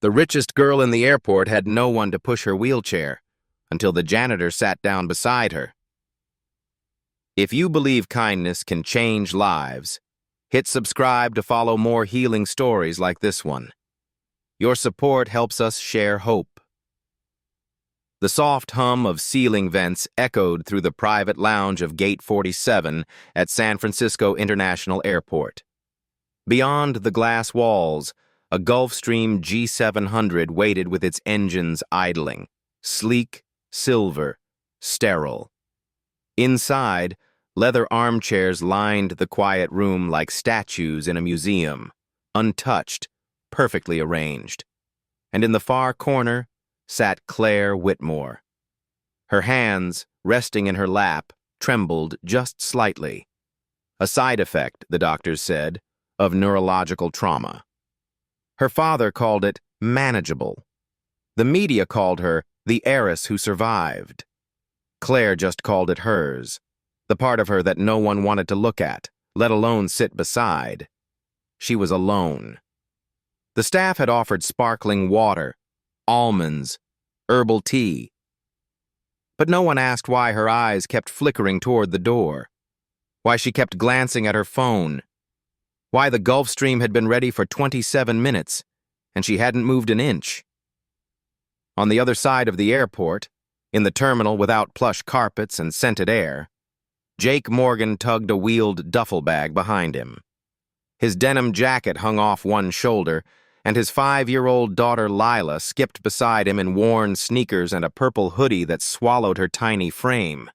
The richest girl in the airport had no one to push her wheelchair until the janitor sat down beside her. If you believe kindness can change lives, hit subscribe to follow more healing stories like this one. Your support helps us share hope. The soft hum of ceiling vents echoed through the private lounge of Gate 47 at San Francisco International Airport. Beyond the glass walls, a Gulfstream G700 waited with its engines idling, sleek, silver, sterile. Inside, leather armchairs lined the quiet room like statues in a museum, untouched, perfectly arranged. And in the far corner sat Claire Whitmore. Her hands, resting in her lap, trembled just slightly. A side effect, the doctors said, of neurological trauma. Her father called it manageable. The media called her the heiress who survived. Claire just called it hers, the part of her that no one wanted to look at, let alone sit beside. She was alone. The staff had offered sparkling water, almonds, herbal tea. But no one asked why her eyes kept flickering toward the door, why she kept glancing at her phone, why the Gulfstream had been ready for 27 minutes and she hadn't moved an inch. On the other side of the airport, in the terminal without plush carpets and scented air, Jake Morgan tugged a wheeled duffel bag behind him. His denim jacket hung off one shoulder, and his 5-year-old daughter Lila skipped beside him in worn sneakers and a purple hoodie that swallowed her tiny frame.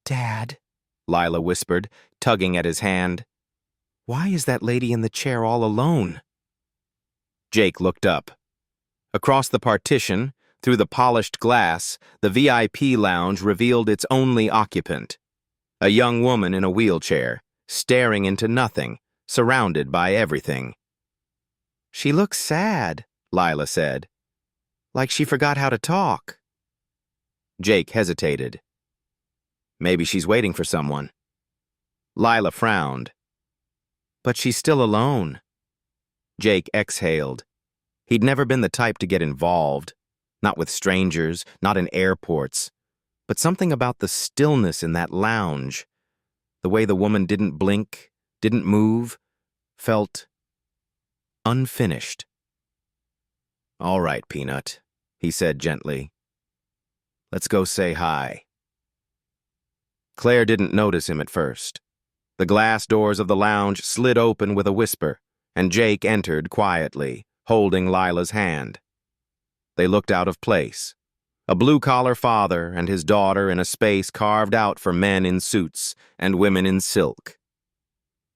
"Dad," Lila whispered, tugging at his hand. "Why is that lady in the chair all alone?" Jake looked up. Across the partition, through the polished glass, the VIP lounge revealed its only occupant, a young woman in a wheelchair, staring into nothing, surrounded by everything. "She looks sad," Lila said. "Like she forgot how to talk." Jake hesitated. "Maybe she's waiting for someone." Lila frowned. "But she's still alone." Jake exhaled. He'd never been the type to get involved, not with strangers, not in airports, but something about the stillness in that lounge, the way the woman didn't blink, didn't move, felt unfinished. "All right, Peanut," he said gently. "Let's go say hi." Claire didn't notice him at first. The glass doors of the lounge slid open with a whisper, and Jake entered quietly, holding Lila's hand. They looked out of place. A blue-collar father and his daughter in a space carved out for men in suits and women in silk.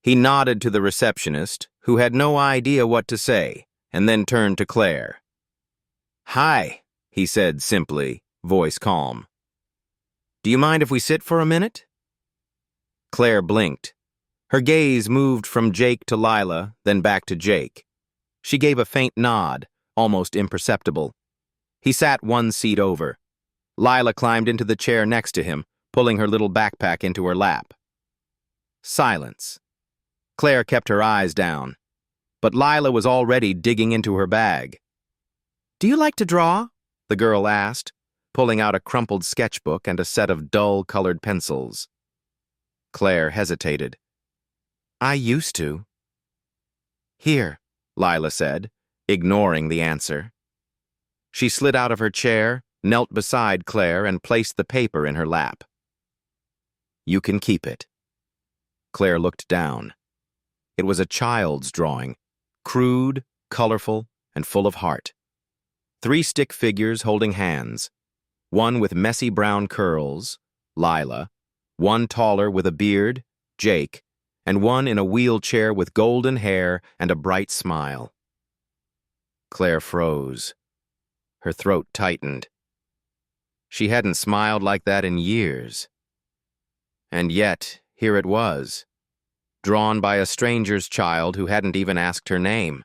He nodded to the receptionist, who had no idea what to say, and then turned to Claire. "Hi," he said simply, voice calm. "Do you mind if we sit for a minute?" Claire blinked. Her gaze moved from Jake to Lila, then back to Jake. She gave a faint nod, almost imperceptible. He sat one seat over. Lila climbed into the chair next to him, pulling her little backpack into her lap. Silence. Claire kept her eyes down, but Lila was already digging into her bag. "Do you like to draw?" the girl asked, pulling out a crumpled sketchbook and a set of dull-colored pencils. Claire hesitated. "I used to." "Here," Lila said, ignoring the answer. She slid out of her chair, knelt beside Claire, and placed the paper in her lap. "You can keep it." Claire looked down. It was a child's drawing, crude, colorful, and full of heart. 3 stick figures holding hands, one with messy brown curls, Lila, one taller with a beard, Jake, and one in a wheelchair with golden hair and a bright smile. Claire froze. Her throat tightened. She hadn't smiled like that in years. And yet, here it was, drawn by a stranger's child who hadn't even asked her name.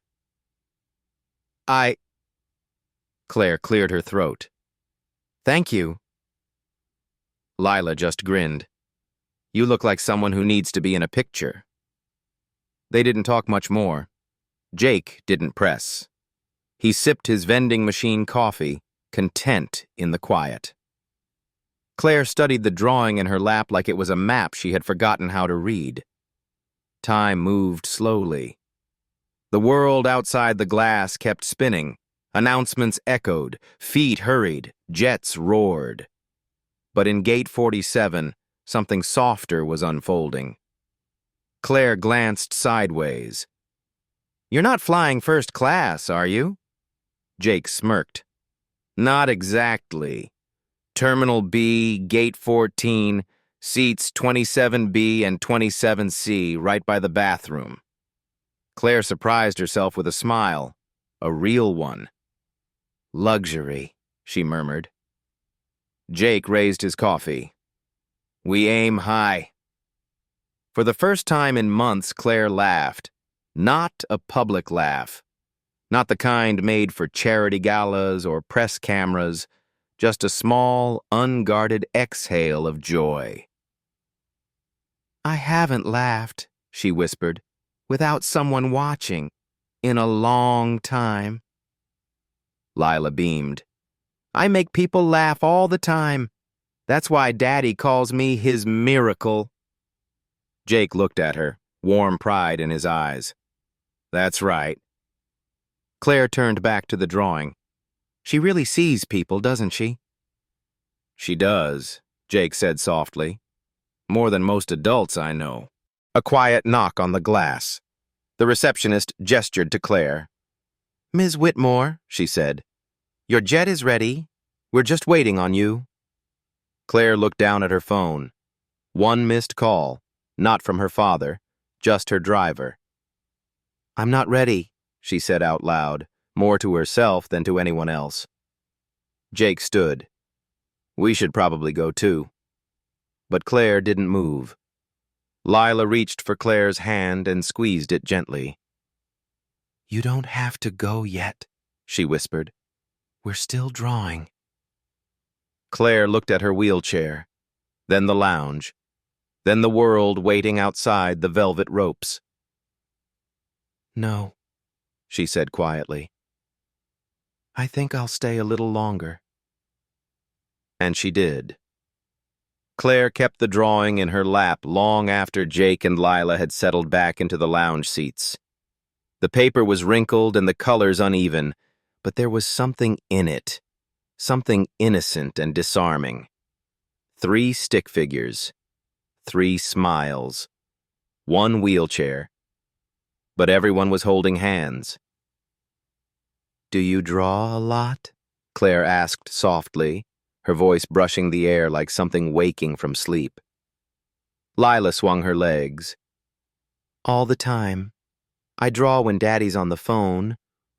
Claire cleared her throat. "Thank you." Lila just grinned. "You look like someone who needs to be in a picture." They didn't talk much more. Jake didn't press. He sipped his vending machine coffee, content in the quiet. Claire studied the drawing in her lap like it was a map she had forgotten how to read. Time moved slowly. The world outside the glass kept spinning. Announcements echoed, feet hurried, jets roared. But in Gate 47, something softer was unfolding. Claire glanced sideways. "You're not flying first class, are you?" Jake smirked. "Not exactly. Terminal B, Gate 14, seats 27B and 27C, right by the bathroom." Claire surprised herself with a smile, a real one. "Luxury," she murmured. Jake raised his coffee. "We aim high." For the first time in months, Claire laughed. Not a public laugh. Not the kind made for charity galas or press cameras, just a small, unguarded exhale of joy. "I haven't laughed," she whispered, "without someone watching, in a long time." Lila beamed. "I make people laugh all the time. That's why Daddy calls me his miracle." Jake looked at her, warm pride in his eyes. "That's right." Claire turned back to the drawing. "She really sees people, doesn't she?" "She does," Jake said softly. "More than most adults I know." A quiet knock on the glass. The receptionist gestured to Claire. "Ms. Whitmore," she said, "your jet is ready. We're just waiting on you." Claire looked down at her phone. One missed call, not from her father, just her driver. "I'm not ready," she said out loud, more to herself than to anyone else. Jake stood. "We should probably go too." But Claire didn't move. Lila reached for Claire's hand and squeezed it gently. "You don't have to go yet," she whispered. "We're still drawing." Claire looked at her wheelchair, then the lounge, then the world waiting outside the velvet ropes. "No," she said quietly. "I think I'll stay a little longer." And she did. Claire kept the drawing in her lap long after Jake and Lila had settled back into the lounge seats. The paper was wrinkled and the colors uneven, but there was something in it, something innocent and disarming. 3 stick figures, 3 smiles, 1 wheelchair, but everyone was holding hands. "Do you draw a lot?" Claire asked softly, her voice brushing the air like something waking from sleep. Lila swung her legs. "All the time. I draw when Daddy's on the phone,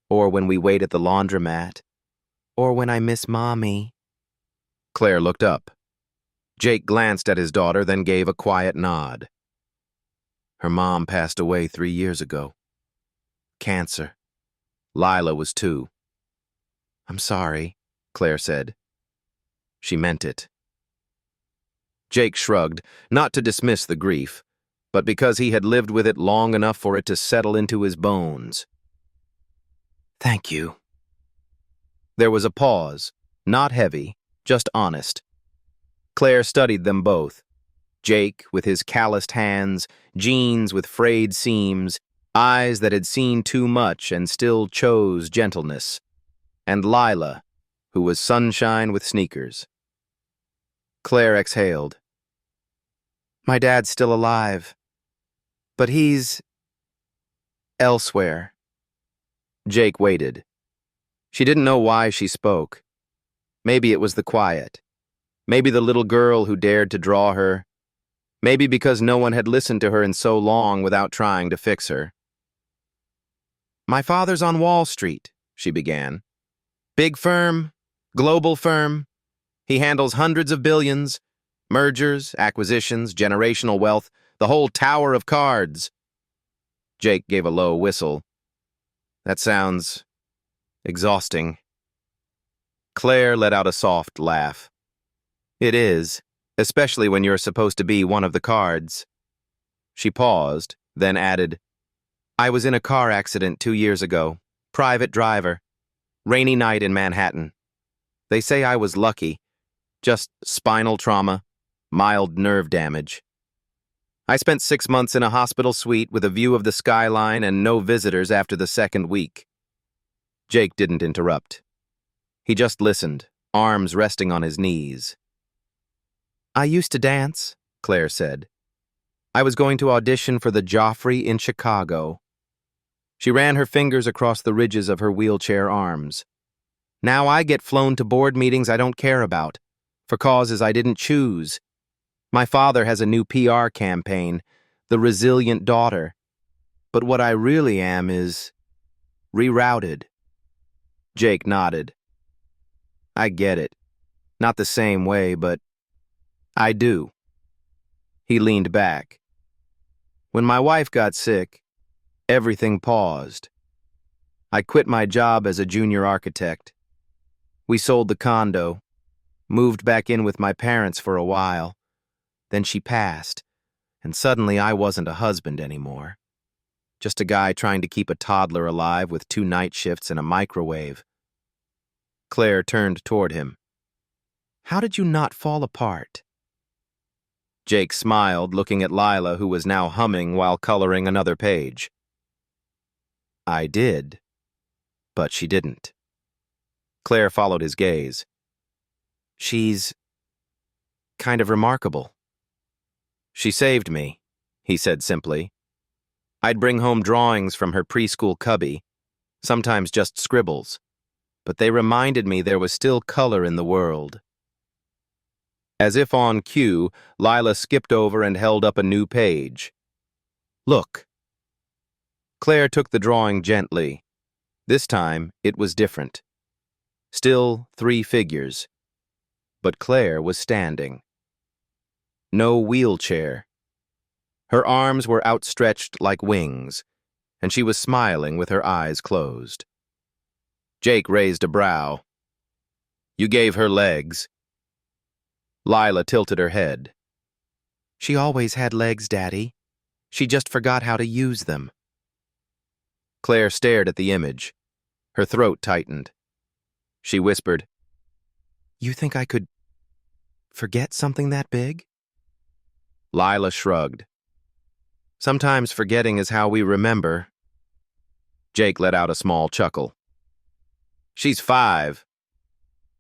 or when we wait at the laundromat, or when I miss Mommy." Claire looked up. Jake glanced at his daughter, then gave a quiet nod. "Her mom passed away 3 years ago. Cancer. Lila was 2. "I'm sorry," Claire said. She meant it. Jake shrugged, not to dismiss the grief, but because he had lived with it long enough for it to settle into his bones. "Thank you." There was a pause, not heavy, just honest. Claire studied them both. Jake, with his calloused hands, jeans with frayed seams, eyes that had seen too much and still chose gentleness. And Lila, who was sunshine with sneakers. Claire exhaled. "My dad's still alive, but he's elsewhere." Jake waited. She didn't know why she spoke. Maybe it was the quiet. Maybe the little girl who dared to draw her. Maybe because no one had listened to her in so long without trying to fix her. "My father's on Wall Street," she began. "Big firm, global firm. He handles hundreds of billions, mergers, acquisitions, generational wealth, the whole tower of cards." Jake gave a low whistle. "That sounds exhausting." Claire let out a soft laugh. "It is, especially when you're supposed to be one of the cards." She paused, then added, "I was in a car accident 2 years ago. Private driver. Rainy night in Manhattan. They say I was lucky. Just spinal trauma, mild nerve damage. I spent 6 months in a hospital suite with a view of the skyline and no visitors after the second week. Jake didn't interrupt. He just listened, arms resting on his knees. I used to dance, Claire said. I was going to audition for the Joffrey in Chicago. She ran her fingers across the ridges of her wheelchair arms. Now I get flown to board meetings I don't care about, for causes I didn't choose. My father has a new PR campaign, The Resilient Daughter. But what I really am is rerouted. Jake nodded. I get it. Not the same way, but I do. He leaned back. When my wife got sick, everything paused. I quit my job as a junior architect. We sold the condo, moved back in with my parents for a while. Then she passed, and suddenly I wasn't a husband anymore. Just a guy trying to keep a toddler alive with 2 night shifts and a microwave. Claire turned toward him. How did you not fall apart? Jake smiled, looking at Lila, who was now humming while coloring another page. I did, but she didn't. Claire followed his gaze. She's kind of remarkable. She saved me, he said simply. I'd bring home drawings from her preschool cubby, sometimes just scribbles, but they reminded me there was still color in the world. As if on cue, Lila skipped over and held up a new page. Look. Claire took the drawing gently. This time, it was different. Still 3 figures. But Claire was standing. No wheelchair. Her arms were outstretched like wings, and she was smiling with her eyes closed. Jake raised a brow. You gave her legs. Lila tilted her head. She always had legs, Daddy. She just forgot how to use them. Claire stared at the image. Her throat tightened. She whispered, You think I could forget something that big? Lila shrugged. Sometimes forgetting is how we remember. Jake let out a small chuckle. She's 5,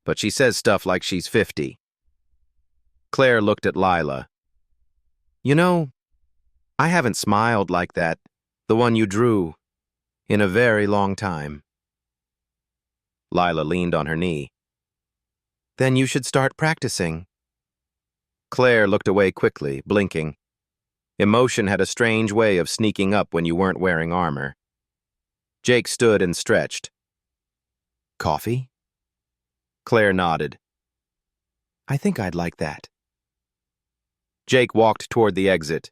but she says stuff like she's 50. Claire looked at Lila. You know, I haven't smiled like that, the one you drew, in a very long time. Lila leaned on her knee. Then you should start practicing. Claire looked away quickly, blinking. Emotion had a strange way of sneaking up when you weren't wearing armor. Jake stood and stretched. Coffee? Claire nodded. I think I'd like that. Jake walked toward the exit.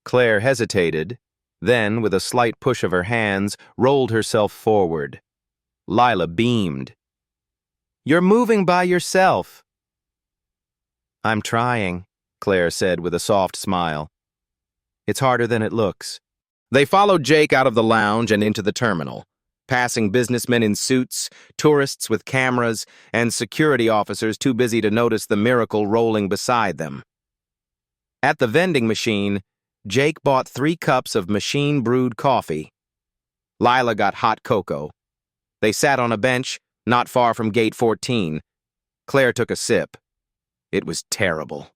Claire hesitated, then, with a slight push of her hands, rolled herself forward. Lila beamed. You're moving by yourself. I'm trying, Claire said with a soft smile. It's harder than it looks. They followed Jake out of the lounge and into the terminal, passing businessmen in suits, tourists with cameras, and security officers too busy to notice the miracle rolling beside them. At the vending machine, Jake bought 3 cups of machine-brewed coffee. Lila got hot cocoa. They sat on a bench, not far from Gate 14. Claire took a sip. It was terrible.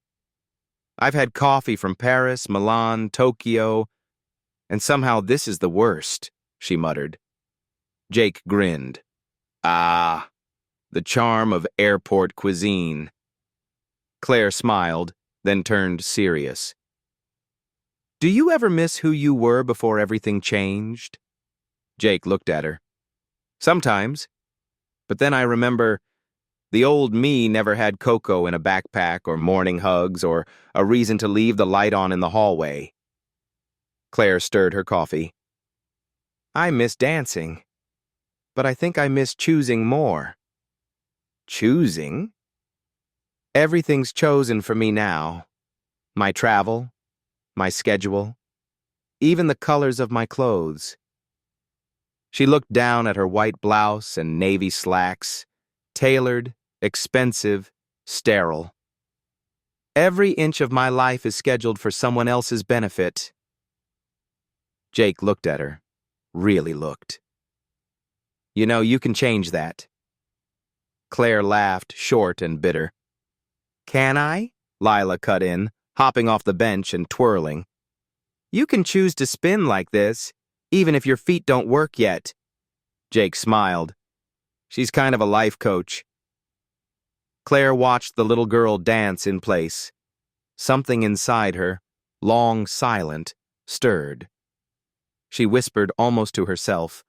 I've had coffee from Paris, Milan, Tokyo, and somehow this is the worst, she muttered. Jake grinned. Ah, the charm of airport cuisine. Claire smiled, then turned serious. Do you ever miss who you were before everything changed? Jake looked at her. Sometimes. But then I remember the old me never had cocoa in a backpack or morning hugs or a reason to leave the light on in the hallway. Claire stirred her coffee. I miss dancing, but I think I miss choosing more. Choosing? Everything's chosen for me now. My travel, my schedule, even the colors of my clothes. She looked down at her white blouse and navy slacks, tailored, expensive, sterile. Every inch of my life is scheduled for someone else's benefit. Jake looked at her, really looked. You know, you can change that. Claire laughed, short and bitter. Can I? Lila cut in, hopping off the bench and twirling. You can choose to spin like this, even if your feet don't work yet. Jake smiled. She's kind of a life coach. Claire watched the little girl dance in place. Something inside her, long silent, stirred. She whispered almost to herself,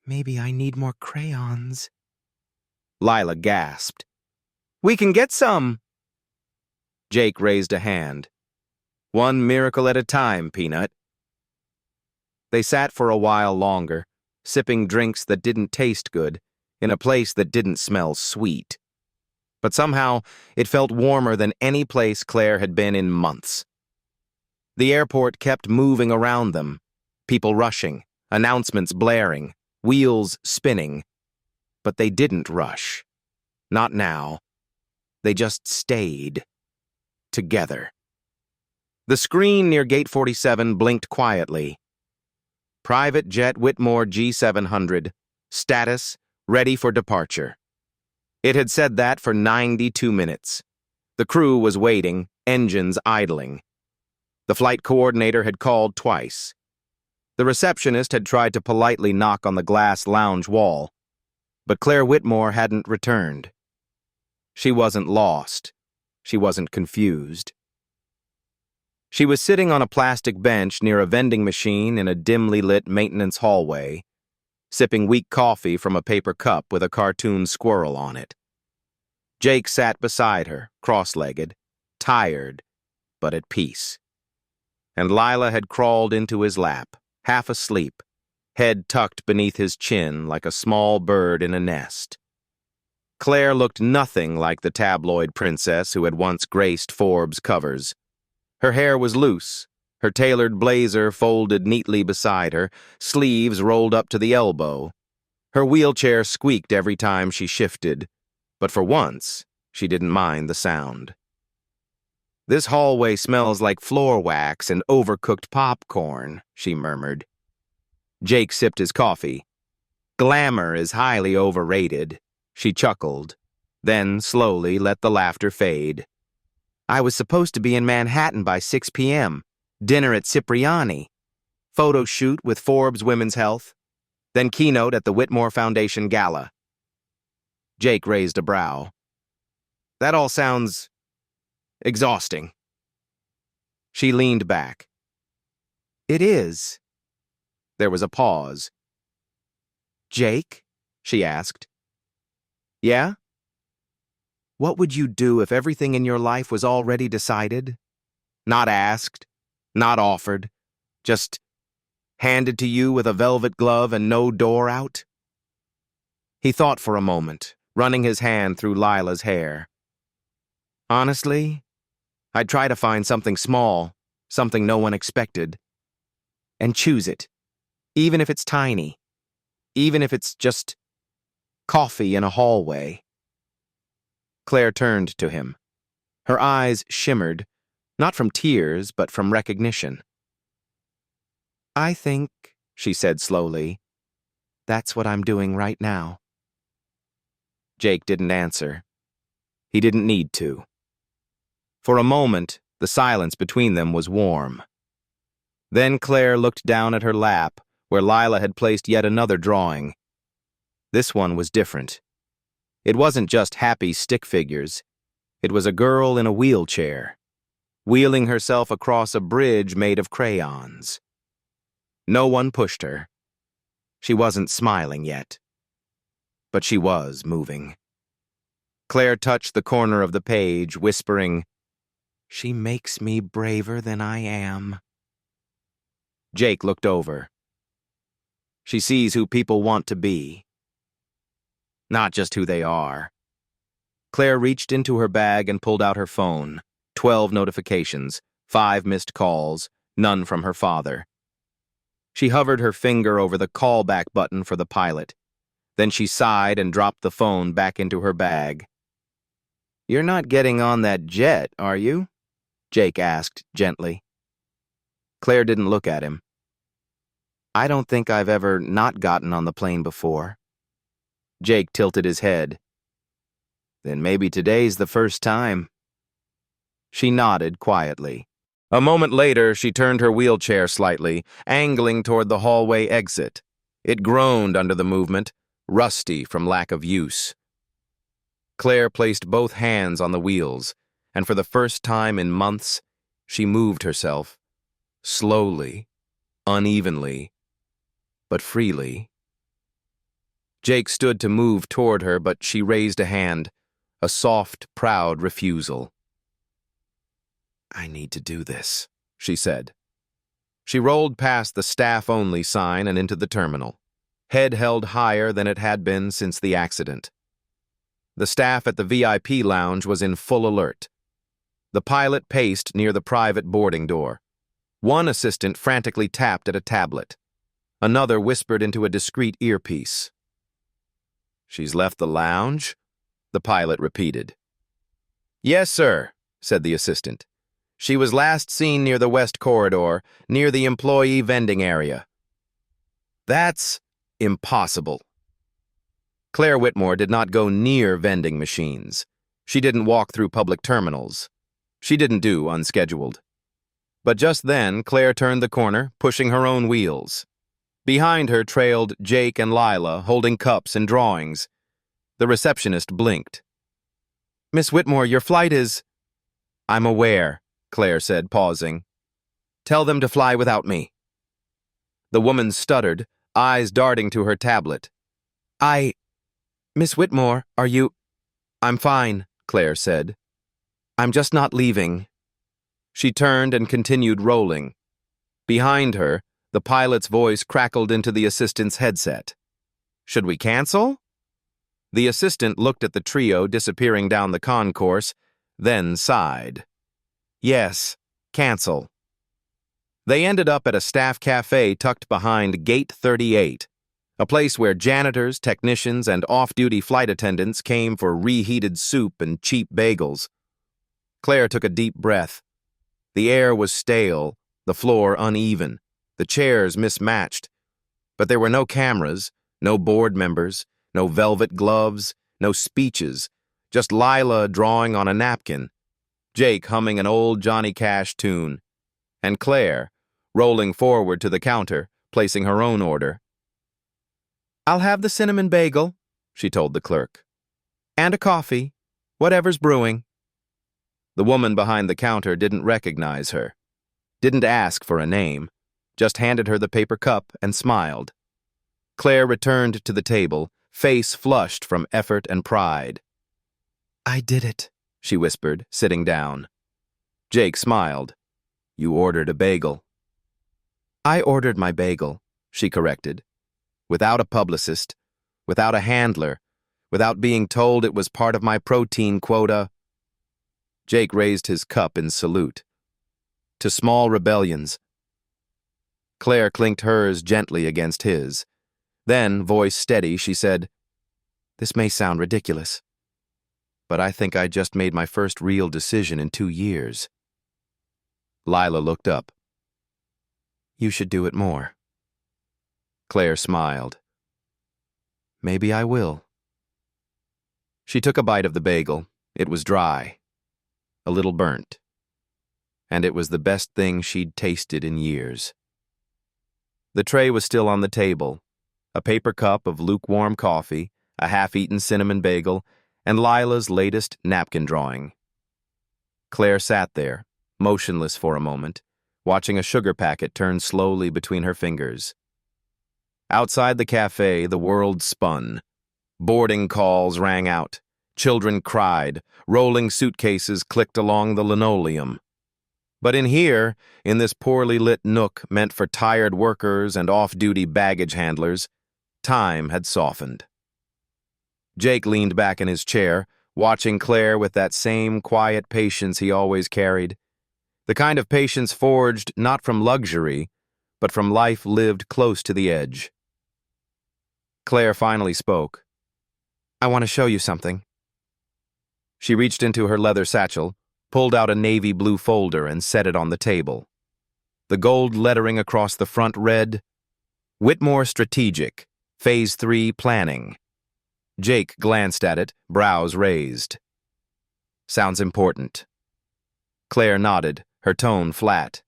Maybe I need more crayons. Lila gasped. We can get some. Jake raised a hand. One miracle at a time, Peanut. They sat for a while longer, sipping drinks that didn't taste good, in a place that didn't smell sweet. But somehow, it felt warmer than any place Claire had been in months. The airport kept moving around them, people rushing, announcements blaring, wheels spinning. But they didn't rush. Not now. They just stayed. Together. The screen near Gate 47 blinked quietly. Private Jet Whitmore G700. Status, ready for departure. It had said that for 92 minutes. The crew was waiting, engines idling. The flight coordinator had called twice. The receptionist had tried to politely knock on the glass lounge wall, but Claire Whitmore hadn't returned. She wasn't lost. She wasn't confused. She was sitting on a plastic bench near a vending machine in a dimly lit maintenance hallway, sipping weak coffee from a paper cup with a cartoon squirrel on it. Jake sat beside her, cross-legged, tired, but at peace. And Lila had crawled into his lap, half asleep, head tucked beneath his chin like a small bird in a nest. Claire looked nothing like the tabloid princess who had once graced Forbes covers. Her hair was loose, her tailored blazer folded neatly beside her, sleeves rolled up to the elbow. Her wheelchair squeaked every time she shifted, but for once, she didn't mind the sound. This hallway smells like floor wax and overcooked popcorn, she murmured. Jake sipped his coffee. Glamour is highly overrated, she chuckled, then slowly let the laughter fade. I was supposed to be in Manhattan by 6 p.m., dinner at Cipriani, photo shoot with Forbes Women's Health, then keynote at the Whitmore Foundation Gala. Jake raised a brow. That all sounds exhausting. She leaned back. It is. There was a pause. Jake? She asked. Yeah? What would you do if everything in your life was already decided? Not asked, not offered, just handed to you with a velvet glove and no door out? He thought for a moment, running his hand through Lila's hair. Honestly, I'd try to find something small, something no one expected, and choose it, even if it's tiny, even if it's just coffee in a hallway. Claire turned to him. Her eyes shimmered, not from tears, but from recognition. I think, she said slowly, that's what I'm doing right now. Jake didn't answer. He didn't need to. For a moment, the silence between them was warm. Then Claire looked down at her lap, where Lila had placed yet another drawing. This one was different. It wasn't just happy stick figures. It was a girl in a wheelchair, wheeling herself across a bridge made of crayons. No one pushed her. She wasn't smiling yet. But she was moving. Claire touched the corner of the page, whispering, She makes me braver than I am. Jake looked over. She sees who people want to be, not just who they are. Claire reached into her bag and pulled out her phone. 12 notifications, 5 missed calls, none from her father. She hovered her finger over the callback button for the pilot. Then she sighed and dropped the phone back into her bag. "You're not getting on that jet, are you?" Jake asked gently. Claire didn't look at him. "I don't think I've ever not gotten on the plane before." Jake tilted his head. "Then maybe today's the first time." She nodded quietly. A moment later, she turned her wheelchair slightly, angling toward the hallway exit. It groaned under the movement, rusty from lack of use. Claire placed both hands on the wheels, and for the first time in months, she moved herself, slowly, unevenly, but freely. Jake stood to move toward her, but she raised a hand, a soft, proud refusal. "I need to do this," she said. She rolled past the staff-only sign and into the terminal, head held higher than it had been since the accident. The staff at the VIP lounge was in full alert. The pilot paced near the private boarding door. One assistant frantically tapped at a tablet. Another whispered into a discreet earpiece. "She's left the lounge?" the pilot repeated. "Yes, sir," said the assistant. "She was last seen near the west corridor, near the employee vending area." "That's impossible." Claire Whitmore did not go near vending machines. She didn't walk through public terminals. She didn't do unscheduled. But just then, Claire turned the corner, pushing her own wheels. Behind her trailed Jake and Lila, holding cups and drawings. The receptionist blinked. "Miss Whitmore, your flight is—" "I'm aware," Claire said, pausing. "Tell them to fly without me." The woman stuttered, eyes darting to her tablet. Miss Whitmore, are you—" "I'm fine," Claire said. "I'm just not leaving." She turned and continued rolling. Behind her, the pilot's voice crackled into the assistant's headset. "Should we cancel?" The assistant looked at the trio disappearing down the concourse, then sighed. "Yes, cancel." They ended up at a staff cafe tucked behind Gate 38, a place where janitors, technicians, and off-duty flight attendants came for reheated soup and cheap bagels. Claire took a deep breath. The air was stale, the floor uneven, the chairs mismatched. But there were no cameras, no board members, no velvet gloves, no speeches, just Lila drawing on a napkin, Jake humming an old Johnny Cash tune, and Claire rolling forward to the counter, placing her own order. "I'll have the cinnamon bagel," she told the clerk. "And a coffee, whatever's brewing." The woman behind the counter didn't recognize her, didn't ask for a name, just handed her the paper cup and smiled. Claire returned to the table, face flushed from effort and pride. "I did it," she whispered, sitting down. Jake smiled. "You ordered a bagel." "I ordered my bagel," she corrected. "Without a publicist, without a handler, without being told it was part of my protein quota." Jake raised his cup in salute. "To small rebellions." Claire clinked hers gently against his. Then, voice steady, she said, "This may sound ridiculous, but I think I just made my first real decision in 2 years." Lila looked up. "You should do it more." Claire smiled. "Maybe I will." She took a bite of the bagel. It was dry, a little burnt, and it was the best thing she'd tasted in years. The tray was still on the table, a paper cup of lukewarm coffee, a half-eaten cinnamon bagel, and Lila's latest napkin drawing. Claire sat there, motionless for a moment, watching a sugar packet turn slowly between her fingers. Outside the cafe, the world spun. Boarding calls rang out. Children cried. Rolling suitcases clicked along the linoleum. But in here, in this poorly lit nook meant for tired workers and off-duty baggage handlers, time had softened. Jake leaned back in his chair, watching Claire with that same quiet patience he always carried. The kind of patience forged not from luxury, but from life lived close to the edge. Claire finally spoke. "I want to show you something." She reached into her leather satchel, pulled out a navy blue folder, and set it on the table. The gold lettering across the front read, "Whitmore Strategic, Phase 3 Planning." Jake glanced at it, brows raised. "Sounds important." Claire nodded, her tone flat.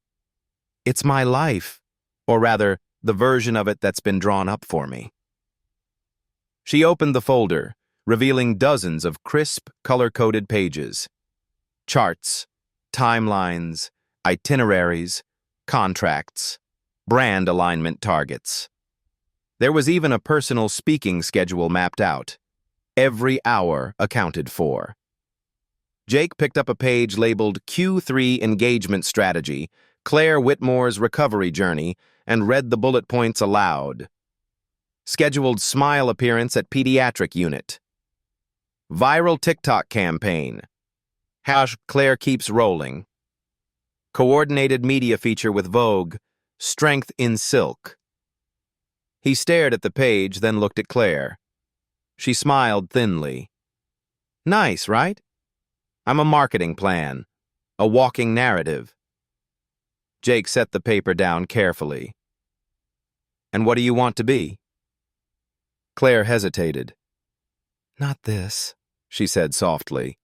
"It's my life, or rather, the version of it that's been drawn up for me." She opened the folder, revealing dozens of crisp, color-coded pages. Charts, timelines, itineraries, contracts, brand alignment targets. There was even a personal speaking schedule mapped out. Every hour accounted for. Jake picked up a page labeled Q3 Engagement Strategy, Claire Whitmore's Recovery Journey, and read the bullet points aloud. Scheduled smile appearance at pediatric unit. Viral TikTok campaign. #Claire keeps rolling. Coordinated media feature with Vogue. Strength in silk. He stared at the page, then looked at Claire. She smiled thinly. "Nice, right? I'm a marketing plan. A walking narrative." Jake set the paper down carefully. "And what do you want to be?" Claire hesitated. "Not this," she said softly.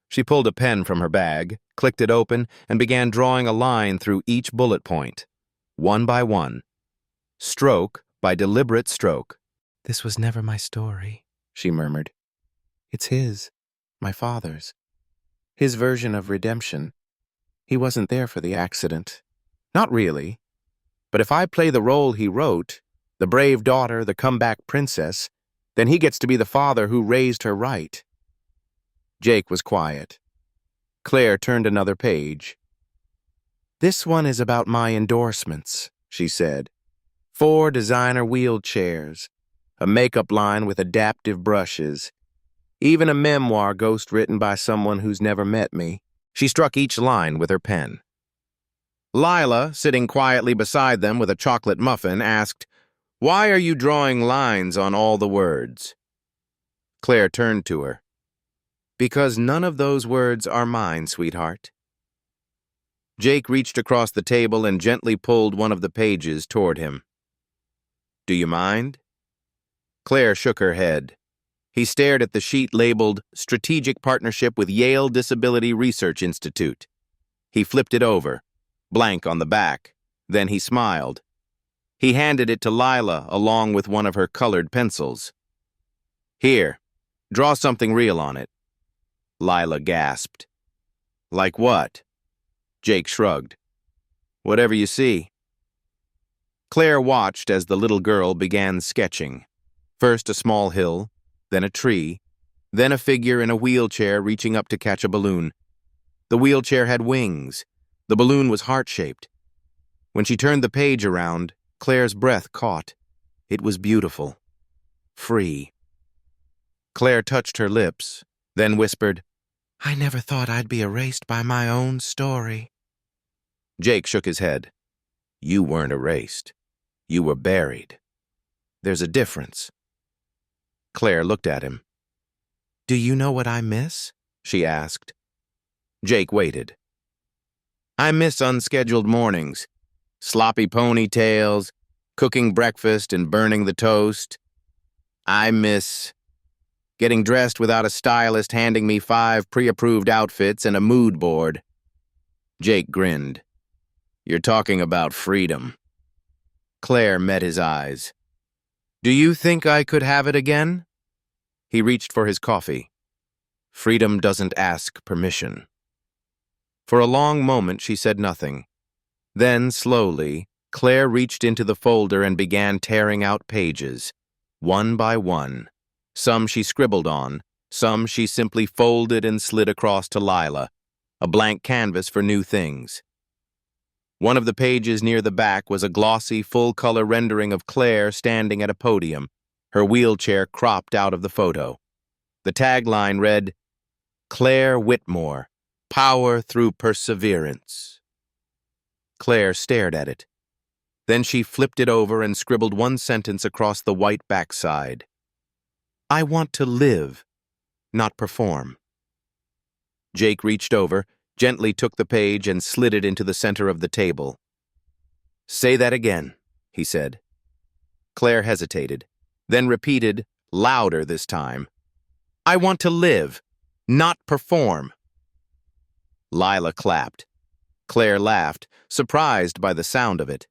She pulled a pen from her bag, clicked it open, and began drawing a line through each bullet point, one by one, stroke by deliberate stroke. "This was never my story," she murmured. "It's his, my father's. His version of redemption. He wasn't there for the accident. Not really. But if I play the role he wrote, the brave daughter, the comeback princess, then he gets to be the father who raised her right." Jake was quiet. Claire turned another page. "This one is about my endorsements," she said. 4 designer wheelchairs, a makeup line with adaptive brushes, even a memoir ghost-written by someone who's never met me. She struck each line with her pen. Lila, sitting quietly beside them with a chocolate muffin, asked, "Why are you drawing lines on all the words?" Claire turned to her. "Because none of those words are mine, sweetheart." Jake reached across the table and gently pulled one of the pages toward him. "Do you mind?" Claire shook her head. He stared at the sheet labeled Strategic Partnership with Yale Disability Research Institute. He flipped it over, blank on the back. Then he smiled. He handed it to Lila along with one of her colored pencils. "Here, draw something real on it." Lila gasped. "Like what?" Jake shrugged. "Whatever you see." Claire watched as the little girl began sketching. First a small hill, then a tree, then a figure in a wheelchair reaching up to catch a balloon. The wheelchair had wings. The balloon was heart-shaped. When she turned the page around, Claire's breath caught. It was beautiful. Free. Claire touched her lips, then whispered, "I never thought I'd be erased by my own story." Jake shook his head. "You weren't erased. You were buried. There's a difference." Claire looked at him. "Do you know what I miss?" she asked. Jake waited. "I miss unscheduled mornings, sloppy ponytails, cooking breakfast and burning the toast. I miss getting dressed without a stylist handing me 5 pre-approved outfits and a mood board." Jake grinned. "You're talking about freedom." Claire met his eyes. "Do you think I could have it again?" He reached for his coffee. "Freedom doesn't ask permission." For a long moment she said nothing. Then, slowly, Claire reached into the folder and began tearing out pages, one by one. Some she scribbled on, some she simply folded and slid across to Lila, a blank canvas for new things. One of the pages near the back was a glossy, full-color rendering of Claire standing at a podium, her wheelchair cropped out of the photo. The tagline read, "Claire Whitmore, Power Through Perseverance." Claire stared at it. Then she flipped it over and scribbled one sentence across the white backside. I want to live, not perform. Jake reached over, gently took the page and slid it into the center of the table. Say that again, he said. Claire hesitated, then repeated, louder this time. I want to live, not perform. Lila clapped. Claire laughed, surprised by the sound of it.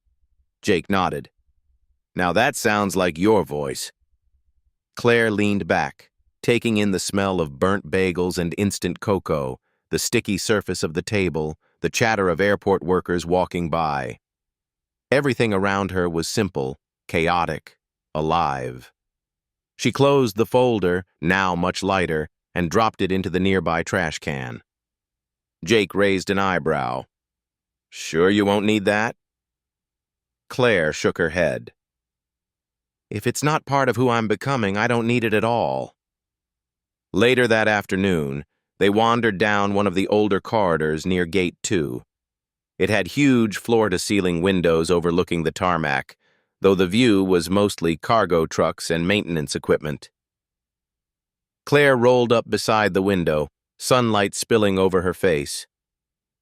Jake nodded. Now that sounds like your voice. Claire leaned back, taking in the smell of burnt bagels and instant cocoa, the sticky surface of the table, the chatter of airport workers walking by. Everything around her was simple, chaotic, alive. She closed the folder, now much lighter, and dropped it into the nearby trash can. Jake raised an eyebrow. Sure you won't need that? Claire shook her head. If it's not part of who I'm becoming, I don't need it at all. Later that afternoon, they wandered down one of the older corridors near Gate 2. It had huge floor-to-ceiling windows overlooking the tarmac, though the view was mostly cargo trucks and maintenance equipment. Claire rolled up beside the window, sunlight spilling over her face.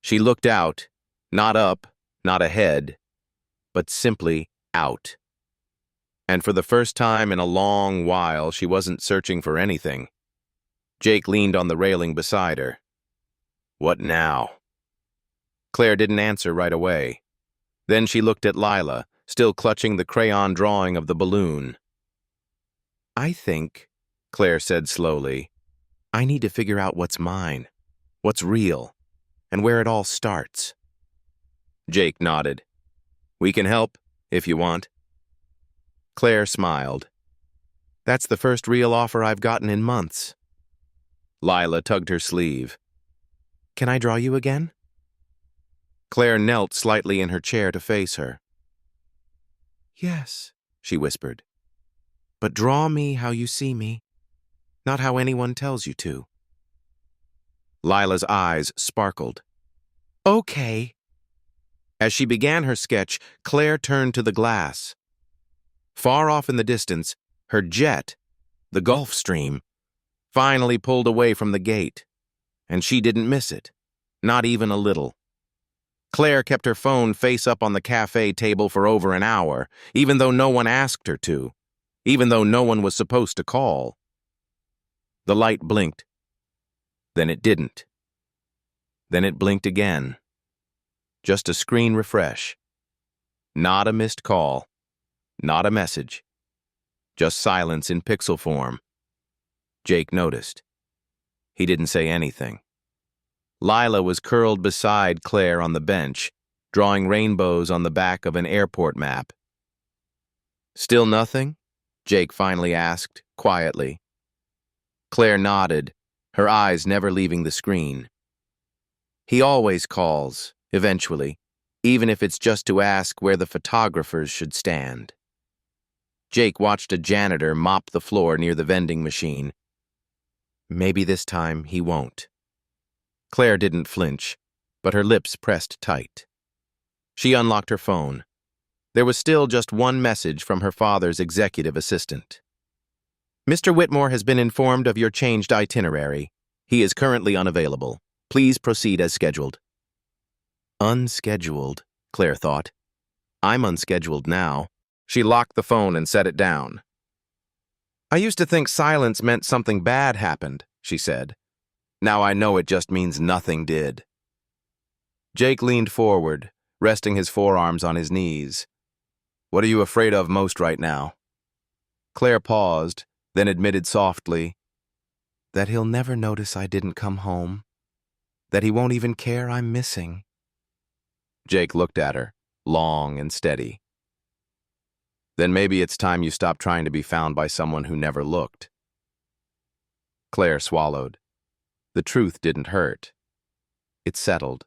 She looked out, not up, not ahead, but simply out. And for the first time in a long while, she wasn't searching for anything. Jake leaned on the railing beside her. What now? Claire didn't answer right away. Then she looked at Lila, still clutching the crayon drawing of the balloon. I think, Claire said slowly, I need to figure out what's mine, what's real, and where it all starts. Jake nodded. We can help, if you want. Claire smiled. That's the first real offer I've gotten in months. Lila tugged her sleeve. Can I draw you again? Claire knelt slightly in her chair to face her. Yes, she whispered. But draw me how you see me, not how anyone tells you to. Lila's eyes sparkled. Okay. As she began her sketch, Claire turned to the glass. Far off in the distance, her jet, the Gulf Stream, finally pulled away from the gate, and she didn't miss it, not even a little. Claire kept her phone face up on the cafe table for over an hour, even though no one asked her to, even though no one was supposed to call. The light blinked. Then it didn't. Then it blinked again. Just a screen refresh. Not a missed call. Not a message. Just silence in pixel form. Jake noticed. He didn't say anything. Lila was curled beside Claire on the bench, drawing rainbows on the back of an airport map. Still nothing? Jake finally asked, quietly. Claire nodded, her eyes never leaving the screen. He always calls, eventually, even if it's just to ask where the photographers should stand. Jake watched a janitor mop the floor near the vending machine. Maybe this time he won't. Claire didn't flinch, but her lips pressed tight. She unlocked her phone. There was still just one message from her father's executive assistant. Mr. Whitmore has been informed of your changed itinerary. He is currently unavailable. Please proceed as scheduled. Unscheduled, Claire thought. I'm unscheduled now. She locked the phone and set it down. I used to think silence meant something bad happened, she said. Now I know it just means nothing did. Jake leaned forward, resting his forearms on his knees. What are you afraid of most right now? Claire paused, then admitted softly, that he'll never notice I didn't come home. That he won't even care I'm missing. Jake looked at her, long and steady. Then maybe it's time you stop trying to be found by someone who never looked. Claire swallowed. The truth didn't hurt. It settled,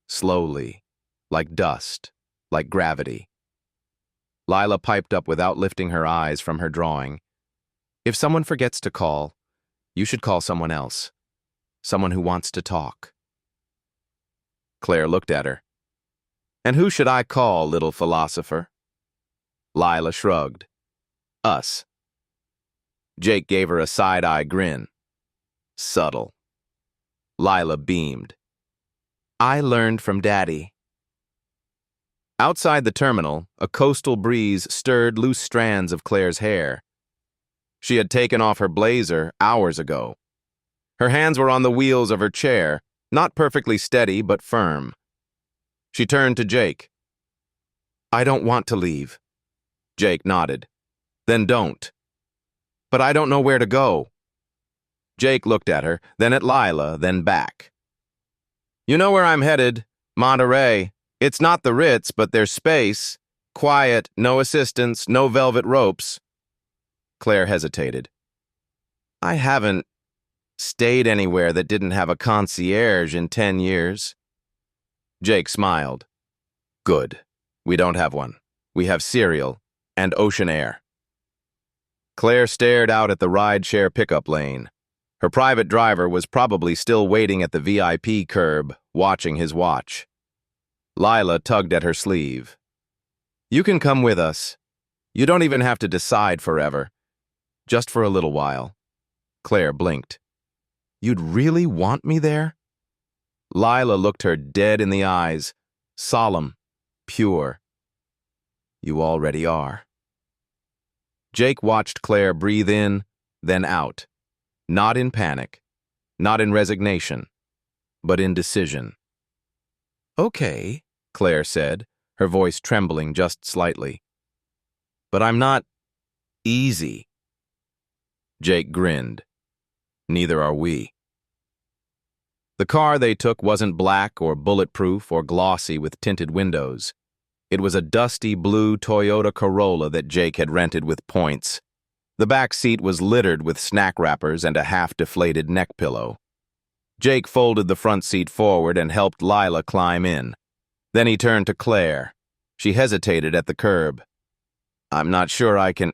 slowly, like dust, like gravity. Lila piped up without lifting her eyes from her drawing. If someone forgets to call, you should call someone else. Someone who wants to talk. Claire looked at her. And who should I call, little philosopher? Lila shrugged. Us. Jake gave her a side-eye grin. Subtle. Lila beamed. I learned from Daddy. Outside the terminal, a coastal breeze stirred loose strands of Claire's hair. She had taken off her blazer hours ago. Her hands were on the wheels of her chair, not perfectly steady but firm. She turned to Jake. I don't want to leave. Jake nodded. Then don't. But I don't know where to go. Jake looked at her, then at Lila, then back. You know where I'm headed, Monterey. It's not the Ritz, but there's space. Quiet, no assistance, no velvet ropes. Claire hesitated. I haven't stayed anywhere that didn't have a concierge in 10 years. Jake smiled. Good. We don't have one. We have cereal and ocean air. Claire stared out at the ride-share pickup lane. Her private driver was probably still waiting at the VIP curb, watching his watch. Lila tugged at her sleeve. You can come with us. You don't even have to decide forever. Just for a little while. Claire blinked. You'd really want me there? Lila looked her dead in the eyes, solemn, pure. You already are. Jake watched Claire breathe in, then out. Not in panic, not in resignation, but in decision. Okay, Claire said, her voice trembling just slightly. But I'm not easy. Jake grinned. Neither are we. The car they took wasn't black or bulletproof or glossy with tinted windows. It was a dusty blue Toyota Corolla that Jake had rented with points. The back seat was littered with snack wrappers and a half-deflated neck pillow. Jake folded the front seat forward and helped Lila climb in. Then he turned to Claire. She hesitated at the curb. I'm not sure I can...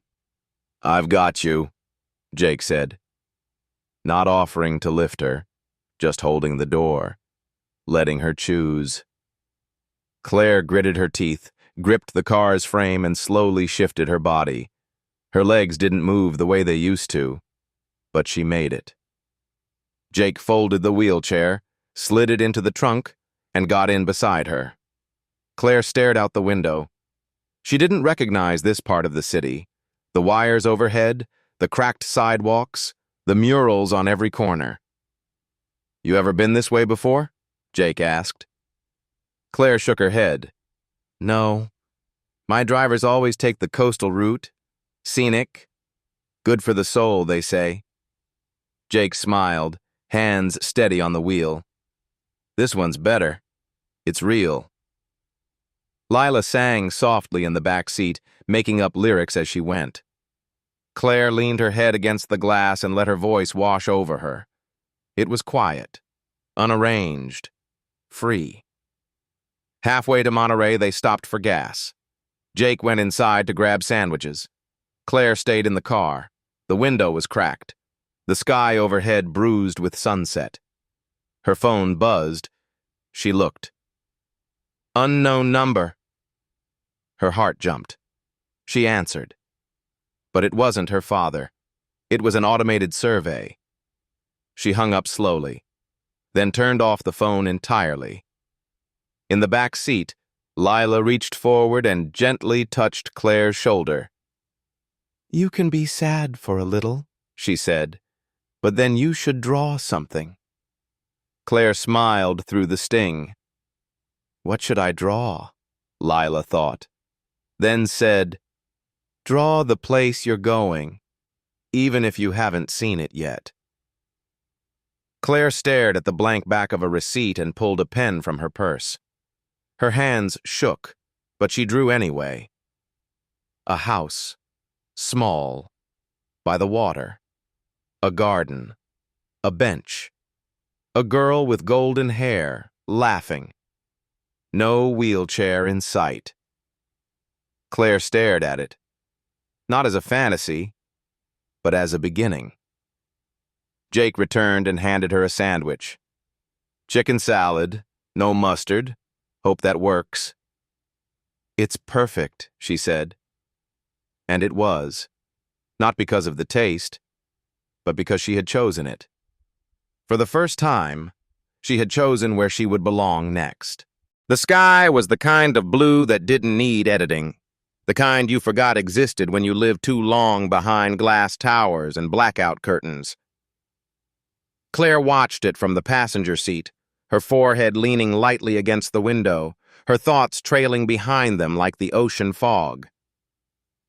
I've got you, Jake said. Not offering to lift her, just holding the door, letting her choose. Claire gritted her teeth, gripped the car's frame, and slowly shifted her body. Her legs didn't move the way they used to, but she made it. Jake folded the wheelchair, slid it into the trunk, and got in beside her. Claire stared out the window. She didn't recognize this part of the city. The wires overhead, the cracked sidewalks, the murals on every corner. You ever been this way before? Jake asked. Claire shook her head. No. My drivers always take the coastal route. Scenic. Good for the soul, they say. Jake smiled, hands steady on the wheel. This one's better. It's real. Lila sang softly in the back seat, making up lyrics as she went. Claire leaned her head against the glass and let her voice wash over her. It was quiet, unarranged, free. Halfway to Monterey, they stopped for gas. Jake went inside to grab sandwiches. Claire stayed in the car. The window was cracked. The sky overhead bruised with sunset. Her phone buzzed. She looked. Unknown number. Her heart jumped. She answered. But it wasn't her father. It was an automated survey. She hung up slowly, then turned off the phone entirely. In the back seat, Lila reached forward and gently touched Claire's shoulder. You can be sad for a little, she said, but then you should draw something. Claire smiled through the sting. What should I draw? Lila thought. Then said, draw the place you're going, even if you haven't seen it yet. Claire stared at the blank back of a receipt and pulled a pen from her purse. Her hands shook, but she drew anyway. A house, small, by the water. A garden, a bench. A girl with golden hair, laughing. No wheelchair in sight. Claire stared at it, not as a fantasy, but as a beginning. Jake returned and handed her a sandwich. Chicken salad, no mustard. Hope that works. It's perfect, she said. And it was. Not because of the taste, but because she had chosen it. For the first time, she had chosen where she would belong next. The sky was the kind of blue that didn't need editing, the kind you forgot existed when you lived too long behind glass towers and blackout curtains. Claire watched it from the passenger seat, her forehead leaning lightly against the window, her thoughts trailing behind them like the ocean fog.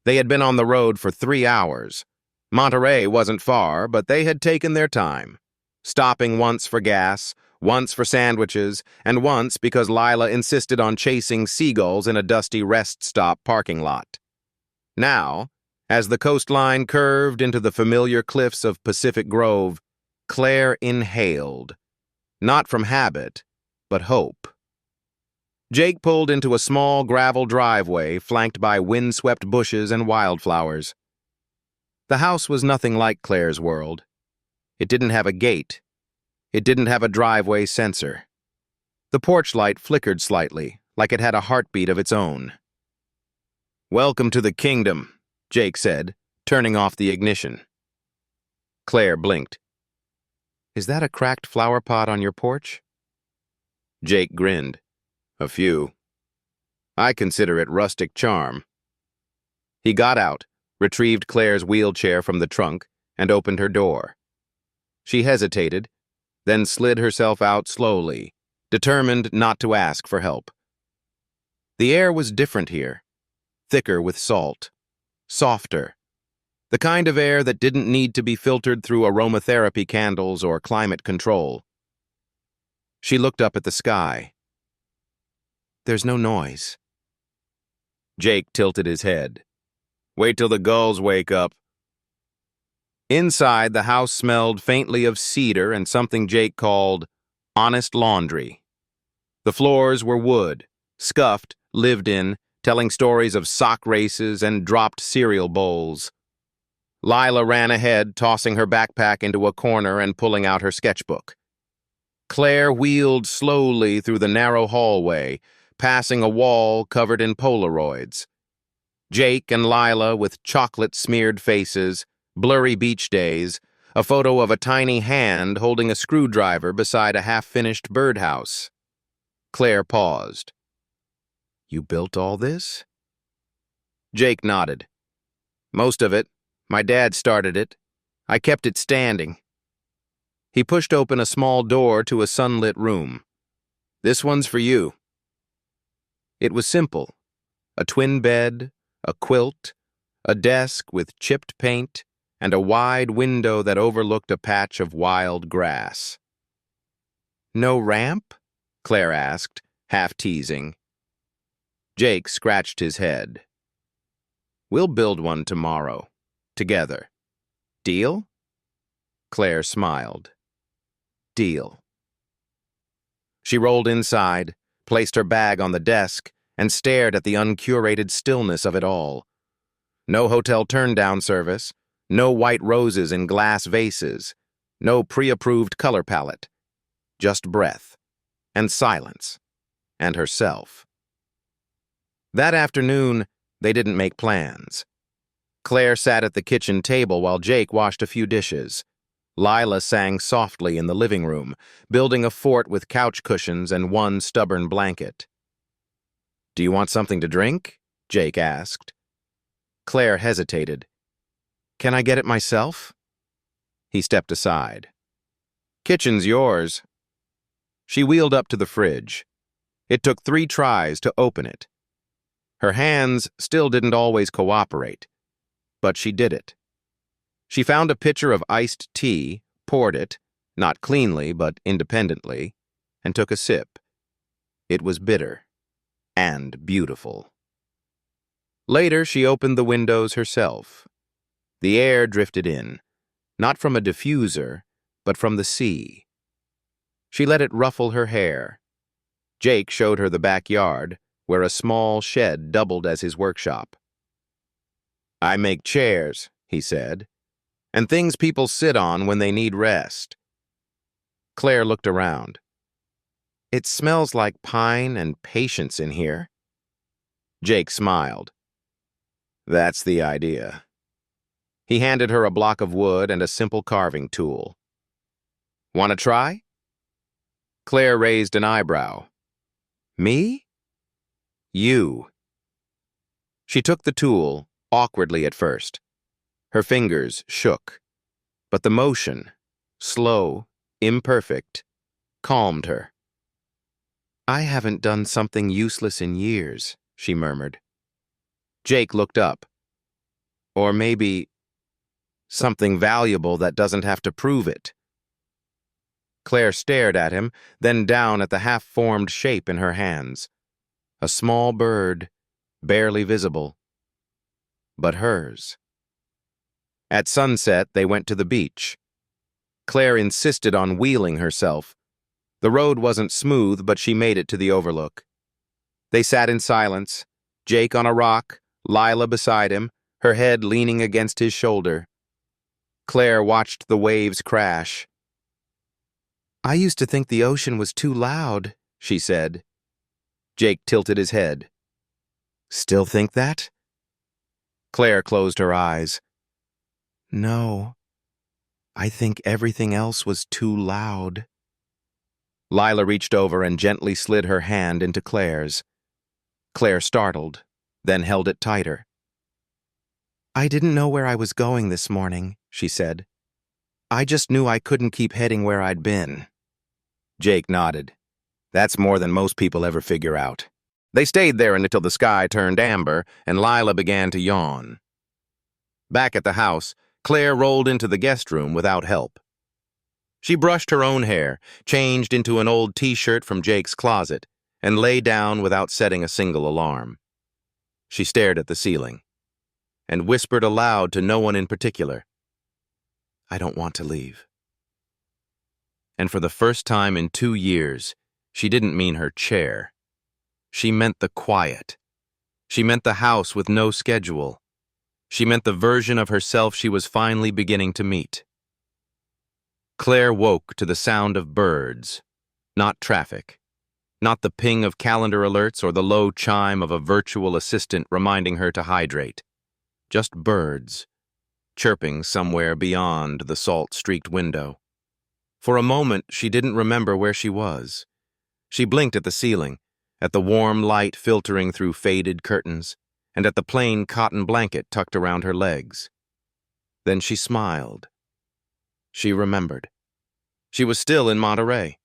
They had been on the road for 3 hours. Monterey wasn't far, but they had taken their time, stopping once for gas, once for sandwiches, and once because Lila insisted on chasing seagulls in a dusty rest stop parking lot. Now, as the coastline curved into the familiar cliffs of Pacific Grove, Claire inhaled, not from habit, but hope. Jake pulled into a small gravel driveway flanked by windswept bushes and wildflowers. The house was nothing like Claire's world. It didn't have a gate. It didn't have a driveway sensor. The porch light flickered slightly, like it had a heartbeat of its own. "Welcome to the kingdom," Jake said, turning off the ignition. Claire blinked. "Is that a cracked flower pot on your porch?" Jake grinned. "A few. I consider it rustic charm." He got out, retrieved Claire's wheelchair from the trunk, and opened her door. She hesitated, then slid herself out slowly, determined not to ask for help. The air was different here, thicker with salt, softer, the kind of air that didn't need to be filtered through aromatherapy candles or climate control. She looked up at the sky. "There's no noise." Jake tilted his head. "Wait till the gulls wake up." Inside, the house smelled faintly of cedar and something Jake called honest laundry. The floors were wood, scuffed, lived in, telling stories of sock races and dropped cereal bowls. Lila ran ahead, tossing her backpack into a corner and pulling out her sketchbook. Claire wheeled slowly through the narrow hallway, passing a wall covered in Polaroids. Jake and Lila with chocolate-smeared faces, blurry beach days, a photo of a tiny hand holding a screwdriver beside a half-finished birdhouse. Claire paused. "You built all this?" Jake nodded. "Most of it. My dad started it. I kept it standing." He pushed open a small door to a sunlit room. "This one's for you." It was simple. A twin bed, a quilt, a desk with chipped paint, and a wide window that overlooked a patch of wild grass. "No ramp?" Claire asked, half teasing. Jake scratched his head. "We'll build one tomorrow. Together. Deal?" Claire smiled. "Deal." She rolled inside, placed her bag on the desk, and stared at the uncurated stillness of it all. No hotel turn-down service, no white roses in glass vases, no pre-approved color palette. Just breath, and silence, and herself. That afternoon, they didn't make plans. Claire sat at the kitchen table while Jake washed a few dishes. Lila sang softly in the living room, building a fort with couch cushions and one stubborn blanket. "Do you want something to drink?" Jake asked. Claire hesitated. "Can I get it myself?" He stepped aside. "Kitchen's yours." She wheeled up to the fridge. It took 3 tries to open it. Her hands still didn't always cooperate, but she did it. She found a pitcher of iced tea, poured it, not cleanly but independently, and took a sip. It was bitter and beautiful. Later, she opened the windows herself. The air drifted in, not from a diffuser, but from the sea. She let it ruffle her hair. Jake showed her the backyard, where a small shed doubled as his workshop. "I make chairs," he said, "and things people sit on when they need rest." Claire looked around. "It smells like pine and patience in here." Jake smiled. That's the idea. He handed her a block of wood and a simple carving tool. Want to try? Claire raised an eyebrow. Me? You. She took the tool, awkwardly at first. Her fingers shook, but the motion, slow, imperfect, calmed her. I haven't done something useless in years, she murmured. Jake looked up. Or maybe something valuable that doesn't have to prove it. Claire stared at him, then down at the half-formed shape in her hands. A small bird, barely visible, but hers. At sunset, they went to the beach. Claire insisted on wheeling herself. The road wasn't smooth, but she made it to the overlook. They sat in silence, Jake on a rock, Lila beside him, her head leaning against his shoulder. Claire watched the waves crash. I used to think the ocean was too loud, she said. Jake tilted his head. Still think that? Claire closed her eyes. No, I think everything else was too loud. Lila reached over and gently slid her hand into Claire's. Claire startled, then held it tighter. I didn't know where I was going this morning, she said. I just knew I couldn't keep heading where I'd been. Jake nodded. That's more than most people ever figure out. They stayed there until the sky turned amber and Lila began to yawn. Back at the house, Claire rolled into the guest room without help. She brushed her own hair, changed into an old t-shirt from Jake's closet, and lay down without setting a single alarm. She stared at the ceiling and whispered aloud to no one in particular. I don't want to leave. And for the first time in 2 years, she didn't mean her chair. She meant the quiet. She meant the house with no schedule. She meant the version of herself she was finally beginning to meet. Claire woke to the sound of birds, not traffic, not the ping of calendar alerts or the low chime of a virtual assistant reminding her to hydrate. Just birds, chirping somewhere beyond the salt-streaked window. For a moment, she didn't remember where she was. She blinked at the ceiling, at the warm light filtering through faded curtains, and at the plain cotton blanket tucked around her legs. Then she smiled. She remembered. She was still in Monterey,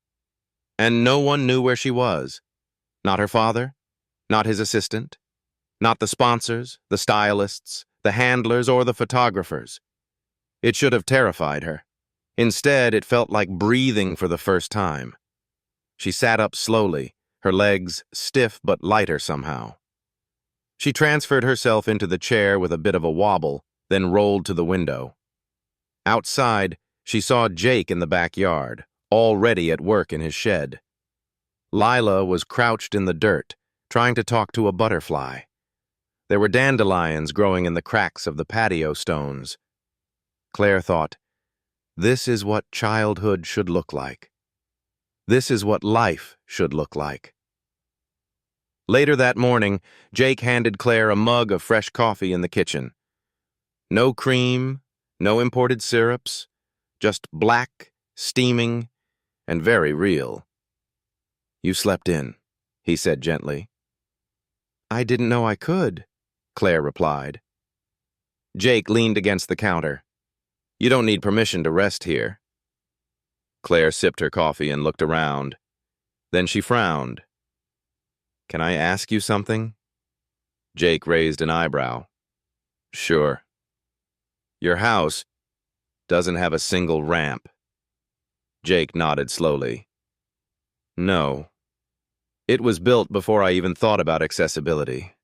and no one knew where she was. Not her father, not his assistant, not the sponsors, the stylists, the handlers, or the photographers. It should have terrified her. Instead, it felt like breathing for the first time. She sat up slowly, her legs stiff but lighter somehow. She transferred herself into the chair with a bit of a wobble, then rolled to the window. Outside, she saw Jake in the backyard, already at work in his shed. Lila was crouched in the dirt, trying to talk to a butterfly. There were dandelions growing in the cracks of the patio stones. Claire thought, this is what childhood should look like. This is what life should look like. Later that morning, Jake handed Claire a mug of fresh coffee in the kitchen. No cream, no imported syrups, just black, steaming, and very real. You slept in, he said gently. I didn't know I could, Claire replied. Jake leaned against the counter. You don't need permission to rest here. Claire sipped her coffee and looked around. Then she frowned. Can I ask you something? Jake raised an eyebrow. Sure. Your house doesn't have a single ramp. Jake nodded slowly. No. It was built before I even thought about accessibility.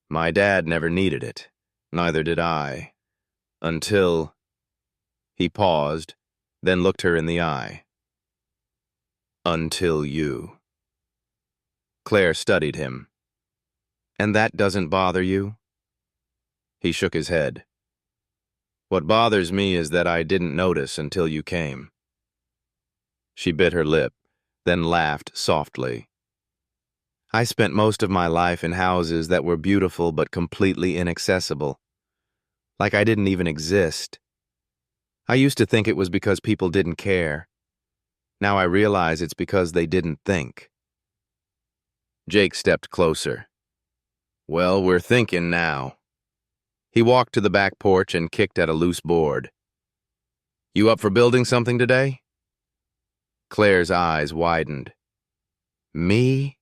My dad never needed it. Neither did I. Until... He paused, then looked her in the eye. Until you. Claire studied him. And that doesn't bother you? He shook his head. What bothers me is that I didn't notice until you came. She bit her lip, then laughed softly. I spent most of my life in houses that were beautiful but completely inaccessible, like I didn't even exist. I used to think it was because people didn't care. Now I realize it's because they didn't think. Jake stepped closer. Well, we're thinking now. He walked to the back porch and kicked at a loose board. You up for building something today? Claire's eyes widened. Me?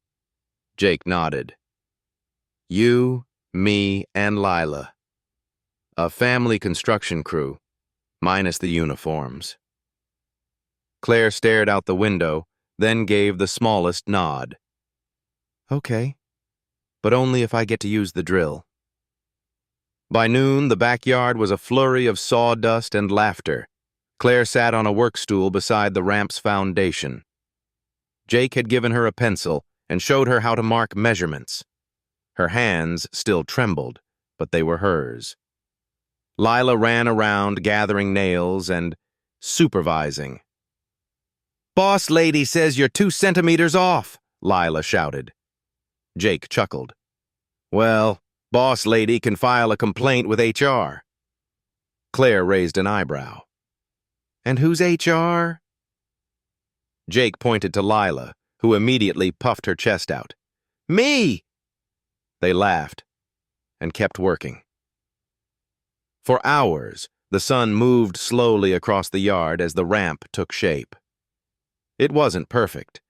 Jake nodded. You, me, and Lila. A family construction crew, minus the uniforms. Claire stared out the window, then gave the smallest nod. Okay, but only if I get to use the drill. By noon, the backyard was a flurry of sawdust and laughter. Claire sat on a work stool beside the ramp's foundation. Jake had given her a pencil and showed her how to mark measurements. Her hands still trembled, but they were hers. Lila ran around gathering nails and supervising. Boss lady says you're 2 centimeters off, Lila shouted. Jake chuckled. Well, boss lady can file a complaint with HR. Claire raised an eyebrow. And who's HR? Jake pointed to Lila, who immediately puffed her chest out. Me! They laughed and kept working. For hours, the sun moved slowly across the yard as the ramp took shape. It wasn't perfect.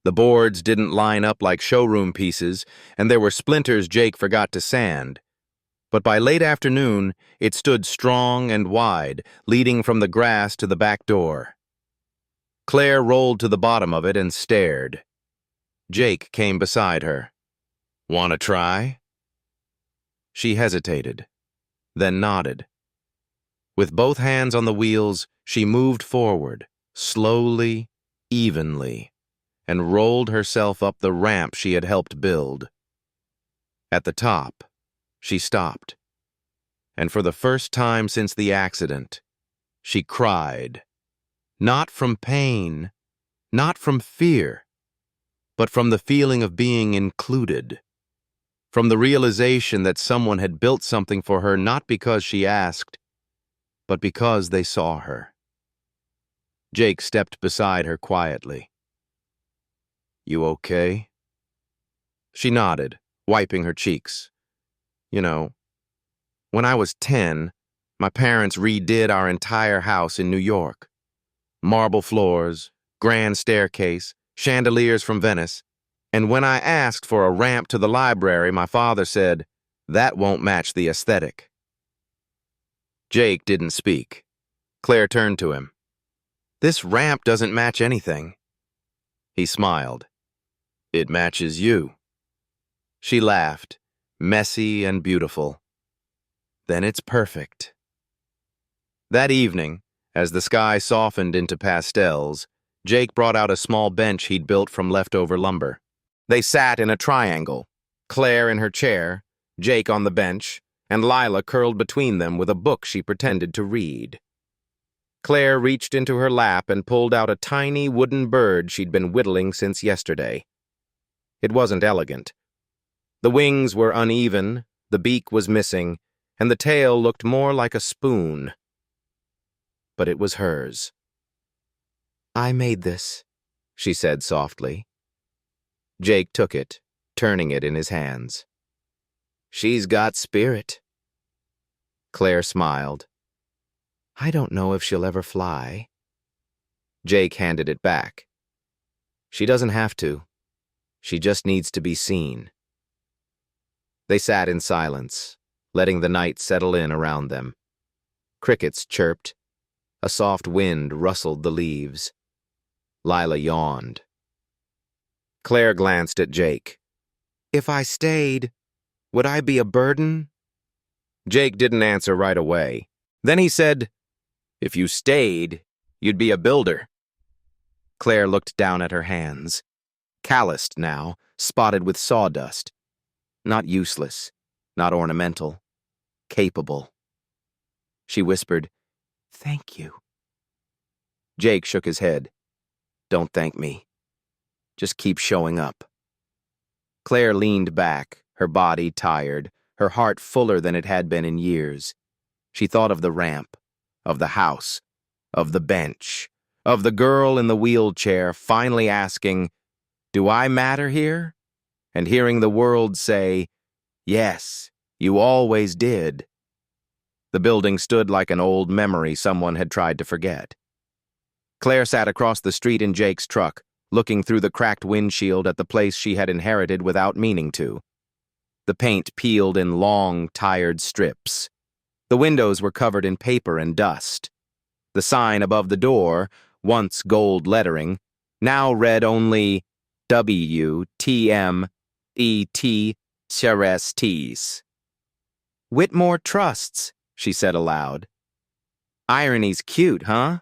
The boards didn't line up like showroom pieces, and there were splinters Jake forgot to sand. But by late afternoon, it stood strong and wide, leading from the grass to the back door. Claire rolled to the bottom of it and stared. Jake came beside her. Want to try? She hesitated, then nodded. With both hands on the wheels, she moved forward, slowly, evenly, and rolled herself up the ramp she had helped build. At the top, she stopped, and for the first time since the accident, she cried. Not from pain, not from fear, but from the feeling of being included, from the realization that someone had built something for her not because she asked, but because they saw her. Jake stepped beside her quietly. You okay? She nodded, wiping her cheeks. You know, when I was 10, my parents redid our entire house in New York. Marble floors, grand staircase, chandeliers from Venice, and when I asked for a ramp to the library, my father said, that won't match the aesthetic. Jake didn't speak. Claire turned to him. This ramp doesn't match anything. He smiled. It matches you. She laughed, messy and beautiful. Then it's perfect. That evening, as the sky softened into pastels, Jake brought out a small bench he'd built from leftover lumber. They sat in a triangle, Claire in her chair, Jake on the bench, and Lila curled between them with a book she pretended to read. Claire reached into her lap and pulled out a tiny wooden bird she'd been whittling since yesterday. It wasn't elegant. The wings were uneven, the beak was missing, and the tail looked more like a spoon. But it was hers. I made this, she said softly. Jake took it, turning it in his hands. She's got spirit. Claire smiled. I don't know if she'll ever fly. Jake handed it back. She doesn't have to. She just needs to be seen. They sat in silence, letting the night settle in around them. Crickets chirped. A soft wind rustled the leaves. Lila yawned. Claire glanced at Jake. If I stayed, would I be a burden? Jake didn't answer right away. Then he said, if you stayed, you'd be a builder. Claire looked down at her hands. Calloused now, spotted with sawdust. Not useless, not ornamental, capable. She whispered, Thank you. Jake shook his head. Don't thank me. Just keep showing up. Claire leaned back, her body tired, her heart fuller than it had been in years. She thought of the ramp, of the house, of the bench, of the girl in the wheelchair finally asking, "Do I matter here?" And hearing the world say, "Yes, you always did." The building stood like an old memory someone had tried to forget. Claire sat across the street in Jake's truck, looking through the cracked windshield at the place she had inherited without meaning to. The paint peeled in long, tired strips. The windows were covered in paper and dust. The sign above the door, once gold lettering, now read only WTMET Cherestes. "Whitmore Trusts," she said aloud. "Irony's cute, huh?"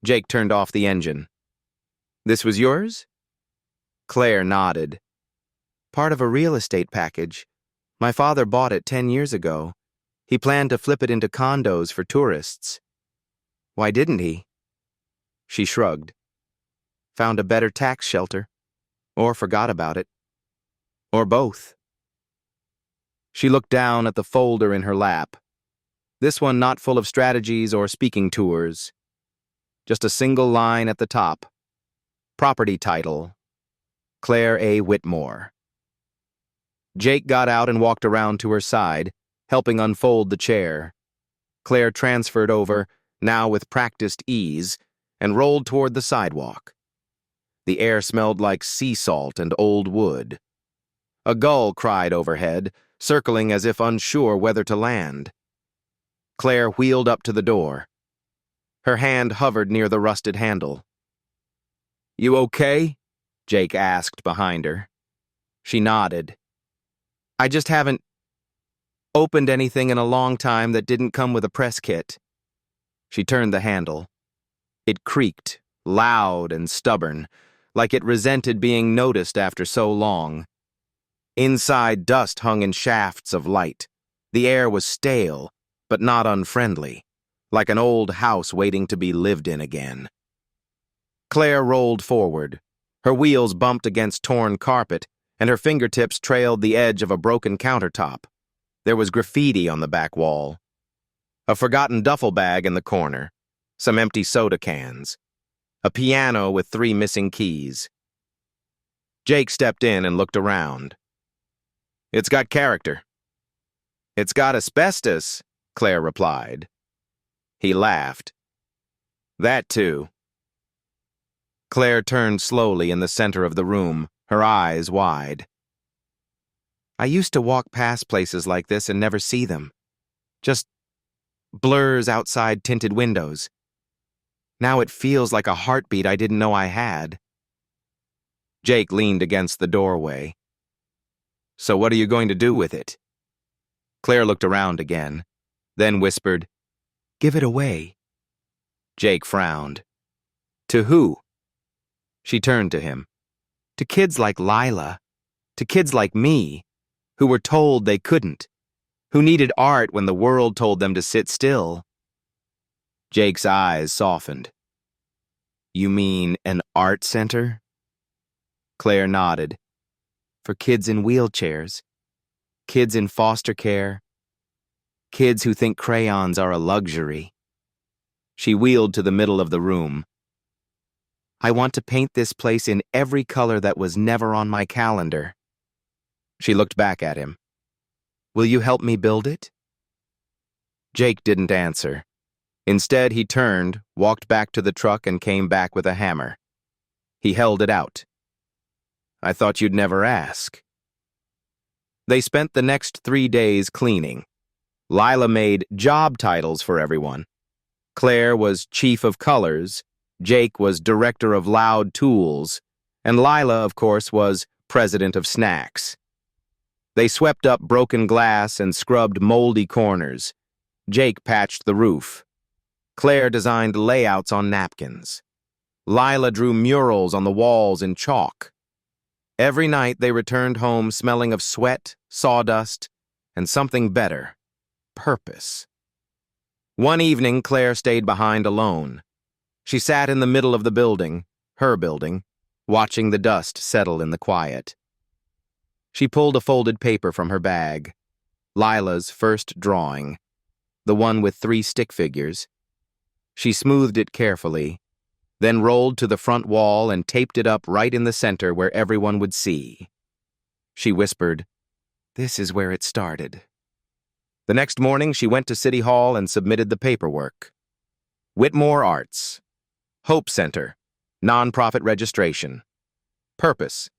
Jake turned off the engine. "This was yours?" Claire nodded. "Part of a real estate package. My father bought it 10 years ago. He planned to flip it into condos for tourists." "Why didn't he?" She shrugged. "Found a better tax shelter. Or forgot about it. Or both." She looked down at the folder in her lap. This one not full of strategies or speaking tours. Just a single line at the top. Property title, Claire A. Whitmore. Jake got out and walked around to her side, helping unfold the chair. Claire transferred over, now with practiced ease, and rolled toward the sidewalk. The air smelled like sea salt and old wood. A gull cried overhead, circling as if unsure whether to land. Claire wheeled up to the door. Her hand hovered near the rusted handle. "You okay?" Jake asked behind her. She nodded. "I just haven't opened anything in a long time that didn't come with a press kit." She turned the handle. It creaked, loud and stubborn, like it resented being noticed after so long. Inside, dust hung in shafts of light. The air was stale, but not unfriendly, like an old house waiting to be lived in again. Claire rolled forward. Her wheels bumped against torn carpet, and her fingertips trailed the edge of a broken countertop. There was graffiti on the back wall. A forgotten duffel bag in the corner. Some empty soda cans. A piano with 3 missing keys. Jake stepped in and looked around. "It's got character." "It's got asbestos," Claire replied. He laughed. "That too." Claire turned slowly in the center of the room, her eyes wide. "I used to walk past places like this and never see them. Just blurs outside tinted windows. Now it feels like a heartbeat I didn't know I had." Jake leaned against the doorway. "So what are you going to do with it?" Claire looked around again, then whispered, "Give it away." Jake frowned. "To who?" She turned to him. "To kids like Lila. To kids like me, who were told they couldn't, who needed art when the world told them to sit still." Jake's eyes softened. "You mean an art center?" Claire nodded. "For kids in wheelchairs. Kids in foster care. Kids who think crayons are a luxury." She wheeled to the middle of the room. "I want to paint this place in every color that was never on my calendar." She looked back at him. "Will you help me build it?" Jake didn't answer. Instead, he turned, walked back to the truck, and came back with a hammer. He held it out. "I thought you'd never ask." They spent the next 3 days cleaning. Lila made job titles for everyone. Claire was chief of colors, Jake was director of loud tools, and Lila, of course, was president of snacks. They swept up broken glass and scrubbed moldy corners. Jake patched the roof. Claire designed layouts on napkins. Lila drew murals on the walls in chalk. Every night they returned home smelling of sweat, sawdust, and something better, purpose. One evening, Claire stayed behind alone. She sat in the middle of the building, her building, watching the dust settle in the quiet. She pulled a folded paper from her bag. Lila's first drawing, the one with 3 stick figures. She smoothed it carefully, then rolled to the front wall and taped it up right in the center where everyone would see. She whispered, "This is where it started." The next morning, she went to City Hall and submitted the paperwork. Whitmore Arts. Hope Center. Nonprofit registration. Purpose: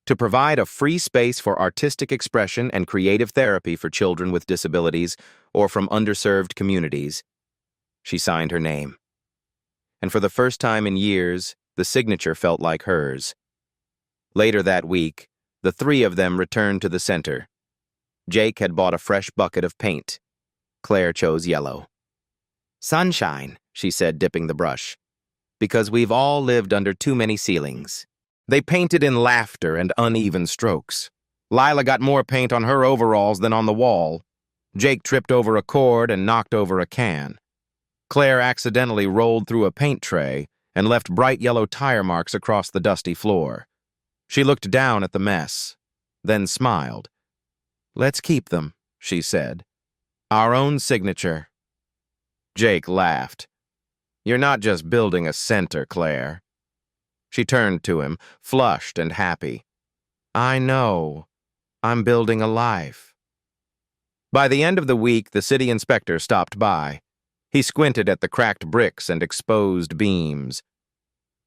to provide a free space for artistic expression and creative therapy for children with disabilities or from underserved communities. She signed her name. And for the first time in years, the signature felt like hers. Later that week, the 3 of them returned to the center. Jake had bought a fresh bucket of paint. Claire chose yellow. "Sunshine," she said, dipping the brush, "because we've all lived under too many ceilings." They painted in laughter and uneven strokes. Lila got more paint on her overalls than on the wall. Jake tripped over a cord and knocked over a can. Claire accidentally rolled through a paint tray and left bright yellow tire marks across the dusty floor. She looked down at the mess, then smiled. "Let's keep them," she said. "Our own signature." Jake laughed. "You're not just building a center, Claire." She turned to him, flushed and happy. "I know. I'm building a life." By the end of the week, the city inspector stopped by. He squinted at the cracked bricks and exposed beams.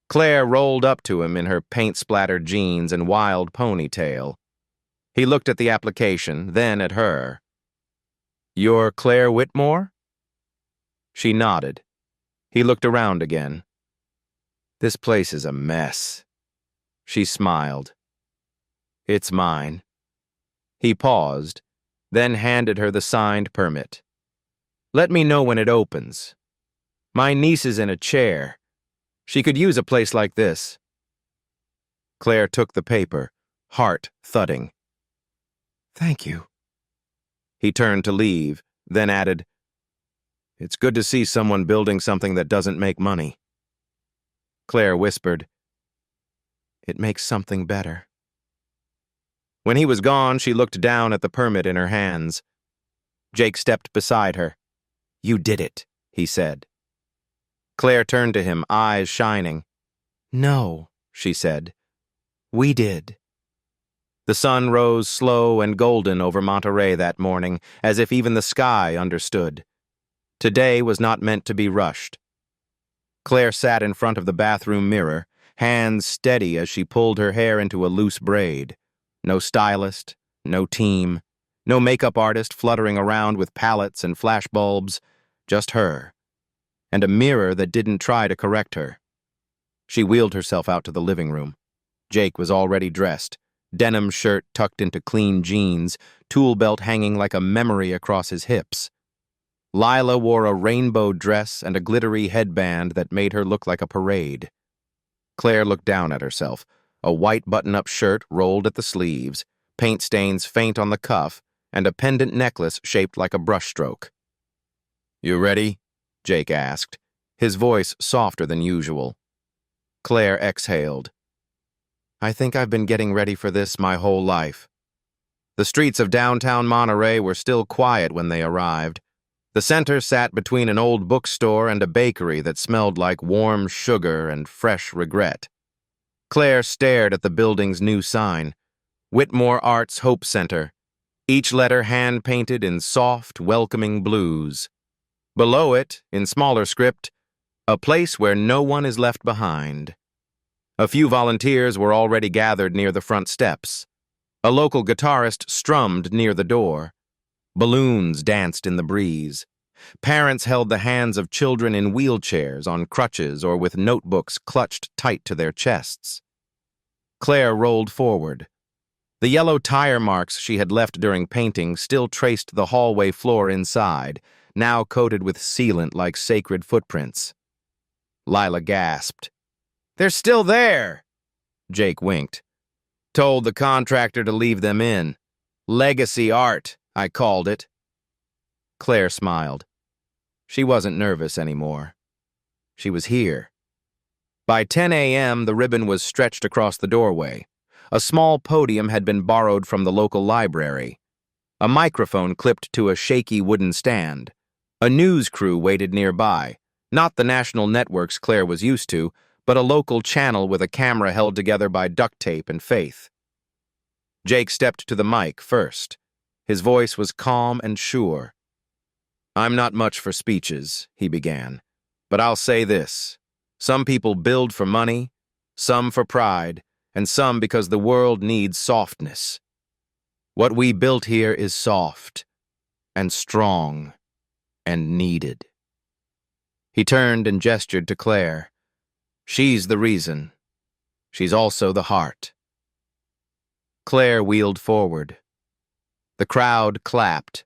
Claire rolled up to him in her paint-splattered jeans and wild ponytail. He looked at the application, then at her. "You're Claire Whitmore?" She nodded. He looked around again. "This place is a mess." She smiled. "It's mine." He paused, then handed her the signed permit. "Let me know when it opens. My niece is in a chair. She could use a place like this." Claire took the paper, heart thudding. "Thank you." He turned to leave, then added, "It's good to see someone building something that doesn't make money." Claire whispered, "It makes something better." When he was gone, she looked down at the permit in her hands. Jake stepped beside her. "You did it," he said. Claire turned to him, eyes shining. "No," she said. "We did." The sun rose slow and golden over Monterey that morning, as if even the sky understood. Today was not meant to be rushed. Claire sat in front of the bathroom mirror, hands steady as she pulled her hair into a loose braid. No stylist, no team, no makeup artist fluttering around with palettes and flashbulbs, just her, and a mirror that didn't try to correct her. She wheeled herself out to the living room. Jake was already dressed, denim shirt tucked into clean jeans, tool belt hanging like a memory across his hips. Lila wore a rainbow dress and a glittery headband that made her look like a parade. Claire looked down at herself, a white button-up shirt rolled at the sleeves, paint stains faint on the cuff, and a pendant necklace shaped like a brushstroke. "You ready?" Jake asked, his voice softer than usual. Claire exhaled. "I think I've been getting ready for this my whole life." The streets of downtown Monterey were still quiet when they arrived. The center sat between an old bookstore and a bakery that smelled like warm sugar and fresh regret. Claire stared at the building's new sign, Whitmore Arts Hope Center, each letter hand-painted in soft, welcoming blues. Below it, in smaller script, "A place where no one is left behind." A few volunteers were already gathered near the front steps. A local guitarist strummed near the door. Balloons danced in the breeze. Parents held the hands of children in wheelchairs, on crutches, or with notebooks clutched tight to their chests. Claire rolled forward. The yellow tire marks she had left during painting still traced the hallway floor inside, now coated with sealant like sacred footprints. Lila gasped. "They're still there!" Jake winked. "Told the contractor to leave them in. Legacy art, I called it." Claire smiled. She wasn't nervous anymore. She was here. By 10 a.m., the ribbon was stretched across the doorway. A small podium had been borrowed from the local library. A microphone clipped to a shaky wooden stand. A news crew waited nearby, not the national networks Claire was used to, but a local channel with a camera held together by duct tape and faith. Jake stepped to the mic first. His voice was calm and sure. "I'm not much for speeches," he began, "but I'll say this. Some people build for money, some for pride, and some because the world needs softness. What we built here is soft and strong and needed." He turned and gestured to Claire. "She's the reason. She's also the heart." Claire wheeled forward. The crowd clapped.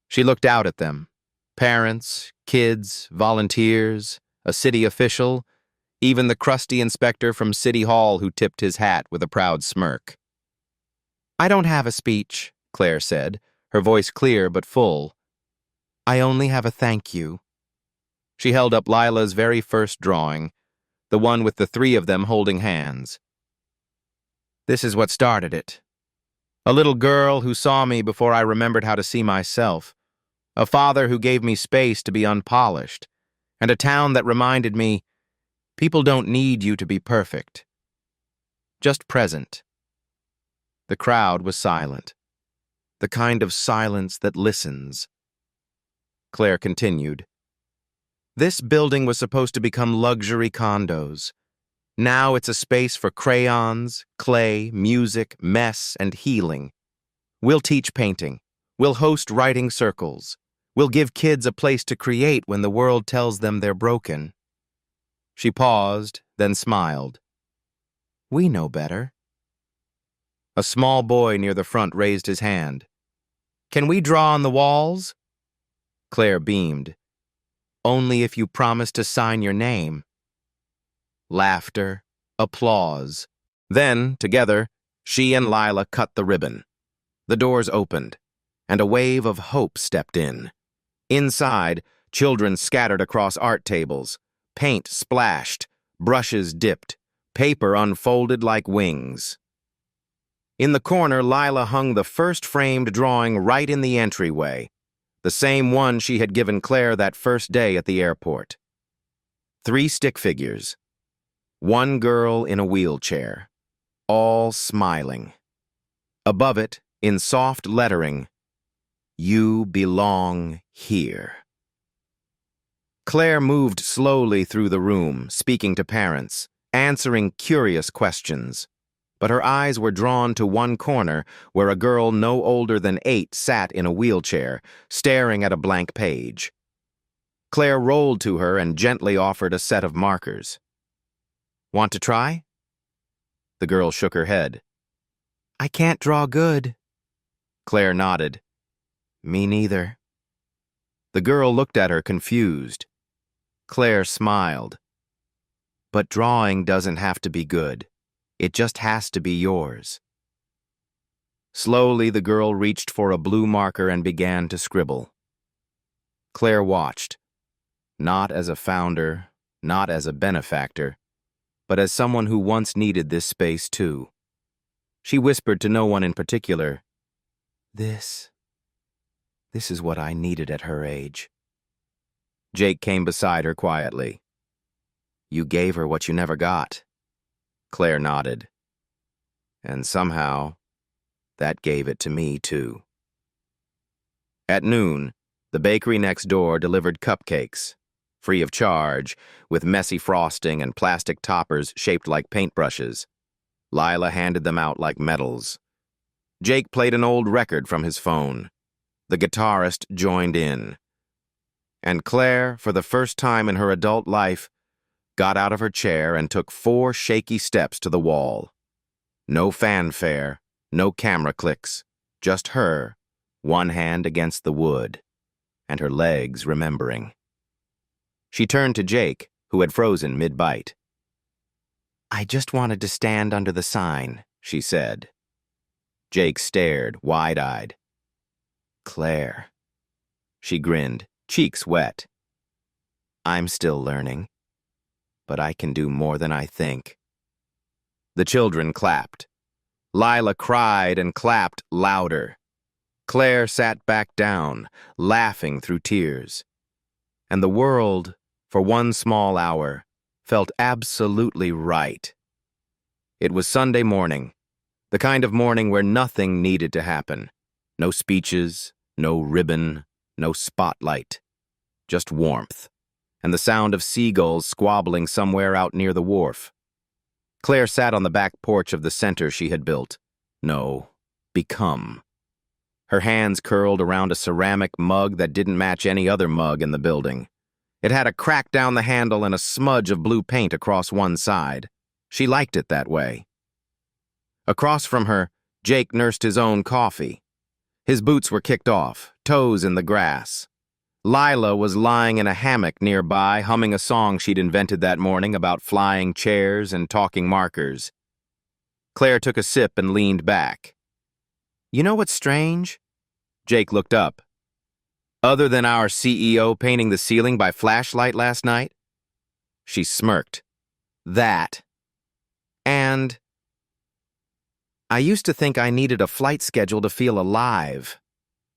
She looked out at them. Parents, kids, volunteers, a city official, even the crusty inspector from City Hall who tipped his hat with a proud smirk. "I don't have a speech," Claire said, her voice clear but full. "I only have a thank you." She held up Lila's very first drawing, the one with the three of them holding hands. "This is what started it. A little girl who saw me before I remembered how to see myself. A father who gave me space to be unpolished. And a town that reminded me, people don't need you to be perfect. Just present." The crowd was silent. The kind of silence that listens. Claire continued. "This building was supposed to become luxury condos. Now it's a space for crayons, clay, music, mess, and healing. We'll teach painting. We'll host writing circles. We'll give kids a place to create when the world tells them they're broken." She paused, then smiled. "We know better." A small boy near the front raised his hand. "Can we draw on the walls?" Claire beamed. "Only if you promise to sign your name." Laughter, applause. Then, together, she and Lila cut the ribbon. The doors opened, and a wave of hope stepped in. Inside, children scattered across art tables. Paint splashed, brushes dipped, paper unfolded like wings. In the corner, Lila hung the first framed drawing right in the entryway, the same one she had given Claire that first day at the airport. 3 stick figures. 1 girl in a wheelchair, all smiling. Above it, in soft lettering, "You belong here." Claire moved slowly through the room, speaking to parents, answering curious questions. But her eyes were drawn to one corner where a girl no older than 8 sat in a wheelchair, staring at a blank page. Claire rolled to her and gently offered a set of markers. "Want to try?" The girl shook her head. "I can't draw good." Claire nodded. "Me neither." The girl looked at her confused. Claire smiled. "But drawing doesn't have to be good. It just has to be yours." Slowly, the girl reached for a blue marker and began to scribble. Claire watched, not as a founder, not as a benefactor, but as someone who once needed this space too. She whispered to no one in particular, This is what I needed at her age." Jake came beside her quietly. "You gave her what you never got." Claire nodded. "And somehow, that gave it to me too." At noon, the bakery next door delivered cupcakes, free of charge, with messy frosting and plastic toppers shaped like paintbrushes. Lila handed them out like medals. Jake played an old record from his phone. The guitarist joined in. And Claire, for the first time in her adult life, got out of her chair and took 4 shaky steps to the wall. No fanfare, no camera clicks, just her, one hand against the wood, and her legs remembering. She turned to Jake, who had frozen mid-bite. "I just wanted to stand under the sign," she said. Jake stared, wide-eyed. "Claire." She grinned, cheeks wet. "I'm still learning, but I can do more than I think." The children clapped. Lila cried and clapped louder. Claire sat back down, laughing through tears. And the world, for one small hour, felt absolutely right. It was Sunday morning, the kind of morning where nothing needed to happen. No speeches, no ribbon, no spotlight. Just warmth, and the sound of seagulls squabbling somewhere out near the wharf. Claire sat on the back porch of the center she had built. No, become. Her hands curled around a ceramic mug that didn't match any other mug in the building. It had a crack down the handle and a smudge of blue paint across one side. She liked it that way. Across from her, Jake nursed his own coffee. His boots were kicked off, toes in the grass. Lila was lying in a hammock nearby, humming a song she'd invented that morning about flying chairs and talking markers. Claire took a sip and leaned back. You know what's strange? Jake looked up. Other than our CEO painting the ceiling by flashlight last night? She smirked. That. And I used to think I needed a flight schedule to feel alive.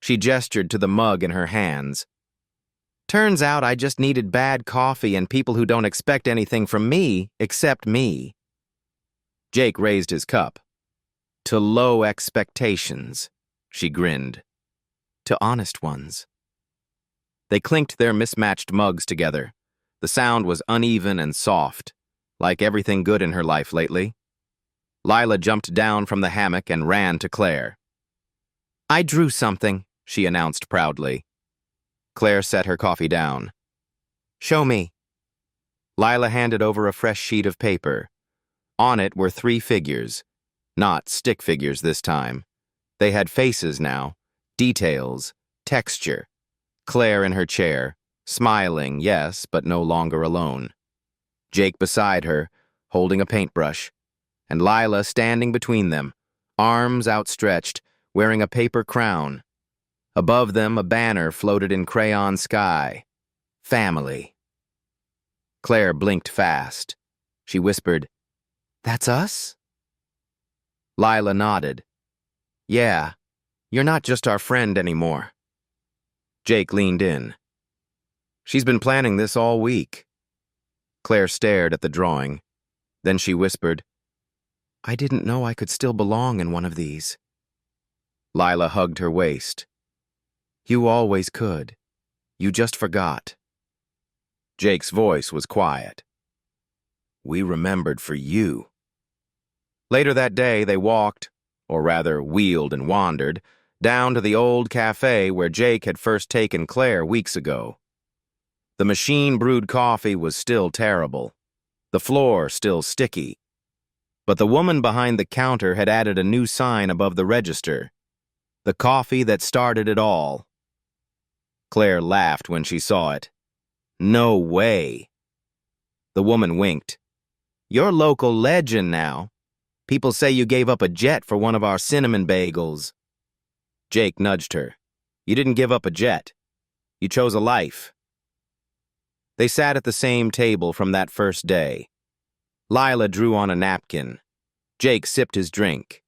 She gestured to the mug in her hands. Turns out I just needed bad coffee and people who don't expect anything from me except me. Jake raised his cup. To low expectations, she grinned. To honest ones. They clinked their mismatched mugs together. The sound was uneven and soft, like everything good in her life lately. Lila jumped down from the hammock and ran to Claire. I drew something, she announced proudly. Claire set her coffee down. Show me. Lila handed over a fresh sheet of paper. On it were 3 figures. Not stick figures this time. They had faces now, details, texture. Claire in her chair, smiling, yes, but no longer alone. Jake beside her, holding a paintbrush, and Lila standing between them, arms outstretched, wearing a paper crown. Above them, a banner floated in crayon sky. Family. Claire blinked fast. She whispered, That's us? Lila nodded. Yeah, you're not just our friend anymore. Jake leaned in. She's been planning this all week. Claire stared at the drawing. Then she whispered, I didn't know I could still belong in one of these. Lila hugged her waist. You always could. You just forgot. Jake's voice was quiet. We remembered for you. Later that day, they walked, or rather wheeled and wandered, down to the old cafe where Jake had first taken Claire weeks ago. The machine-brewed coffee was still terrible, the floor still sticky. But the woman behind the counter had added a new sign above the register. The coffee that started it all. Claire laughed when she saw it. No way. The woman winked. You're local legend now. People say you gave up a jet for one of our cinnamon bagels. Jake nudged her. You didn't give up a jet. You chose a life. They sat at the same table from that first day. Lila drew on a napkin. Jake sipped his drink.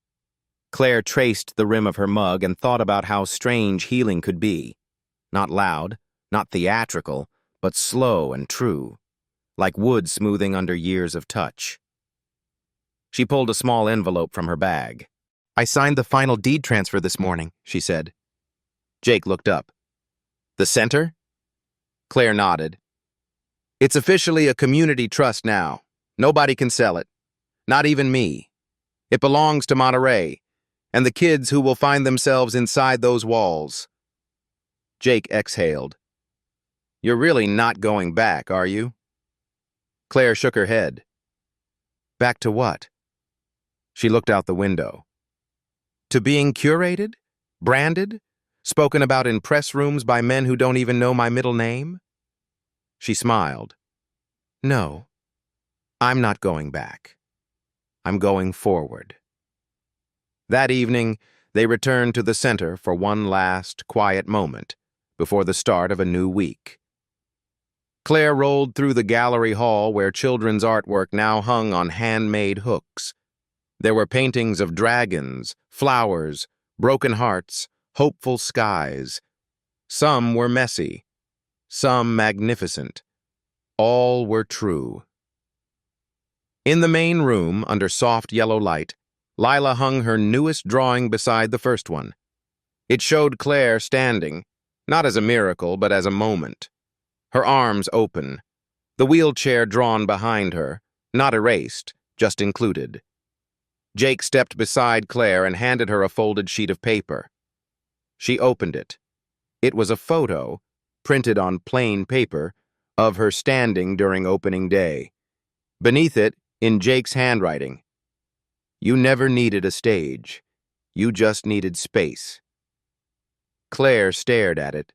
Claire traced the rim of her mug and thought about how strange healing could be. Not loud, not theatrical, but slow and true, like wood smoothing under years of touch. She pulled a small envelope from her bag. I signed the final deed transfer this morning, she said. Jake looked up. The center? Claire nodded. It's officially a community trust now. Nobody can sell it. Not even me. It belongs to Monterey, and the kids who will find themselves inside those walls. Jake exhaled. You're really not going back, are you? Claire shook her head. Back to what? She looked out the window. To being curated? Branded? Spoken about in press rooms by men who don't even know my middle name? She smiled. No, I'm not going back. I'm going forward. That evening, they returned to the center for one last, quiet moment before the start of a new week. Claire rolled through the gallery hall where children's artwork now hung on handmade hooks. There were paintings of dragons, flowers, broken hearts, hopeful skies. Some were messy, some magnificent. All were true. In the main room, under soft yellow light, Lila hung her newest drawing beside the first one. It showed Claire standing, not as a miracle, but as a moment. Her arms open, the wheelchair drawn behind her, not erased, just included. Jake stepped beside Claire and handed her a folded sheet of paper. She opened it. It was a photo, printed on plain paper, of her standing during opening day. Beneath it, in Jake's handwriting, "You never needed a stage. You just needed space." Claire stared at it.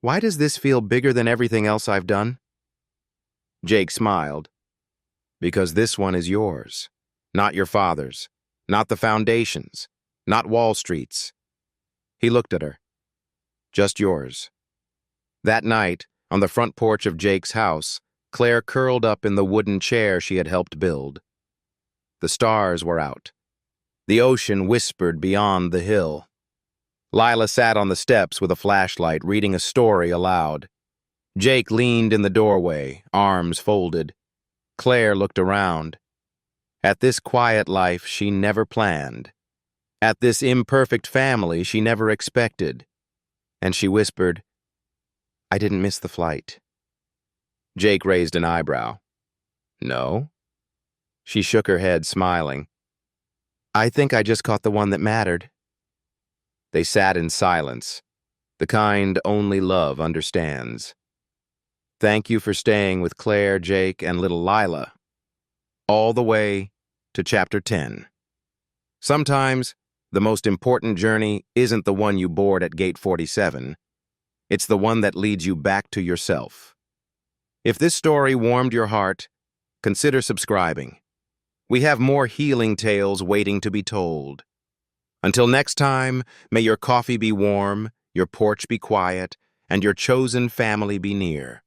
"Why does this feel bigger than everything else I've done?" Jake smiled. "Because this one is yours, not your father's, not the foundation's, not Wall Street's." He looked at her. "Just yours." That night, on the front porch of Jake's house, Claire curled up in the wooden chair she had helped build. The stars were out. The ocean whispered beyond the hill. Lila sat on the steps with a flashlight, reading a story aloud. Jake leaned in the doorway, arms folded. Claire looked around. At this quiet life she never planned. At this imperfect family she never expected. And she whispered, "I didn't miss the flight." Jake raised an eyebrow. "No?" She shook her head, smiling. "I think I just caught the one that mattered." They sat in silence, the kind only love understands. Thank you for staying with Claire, Jake, and little Lila. All the way to Chapter 10. Sometimes, the most important journey isn't the one you board at Gate 47. It's the one that leads you back to yourself. If this story warmed your heart, consider subscribing. We have more healing tales waiting to be told. Until next time, may your coffee be warm, your porch be quiet, and your chosen family be near.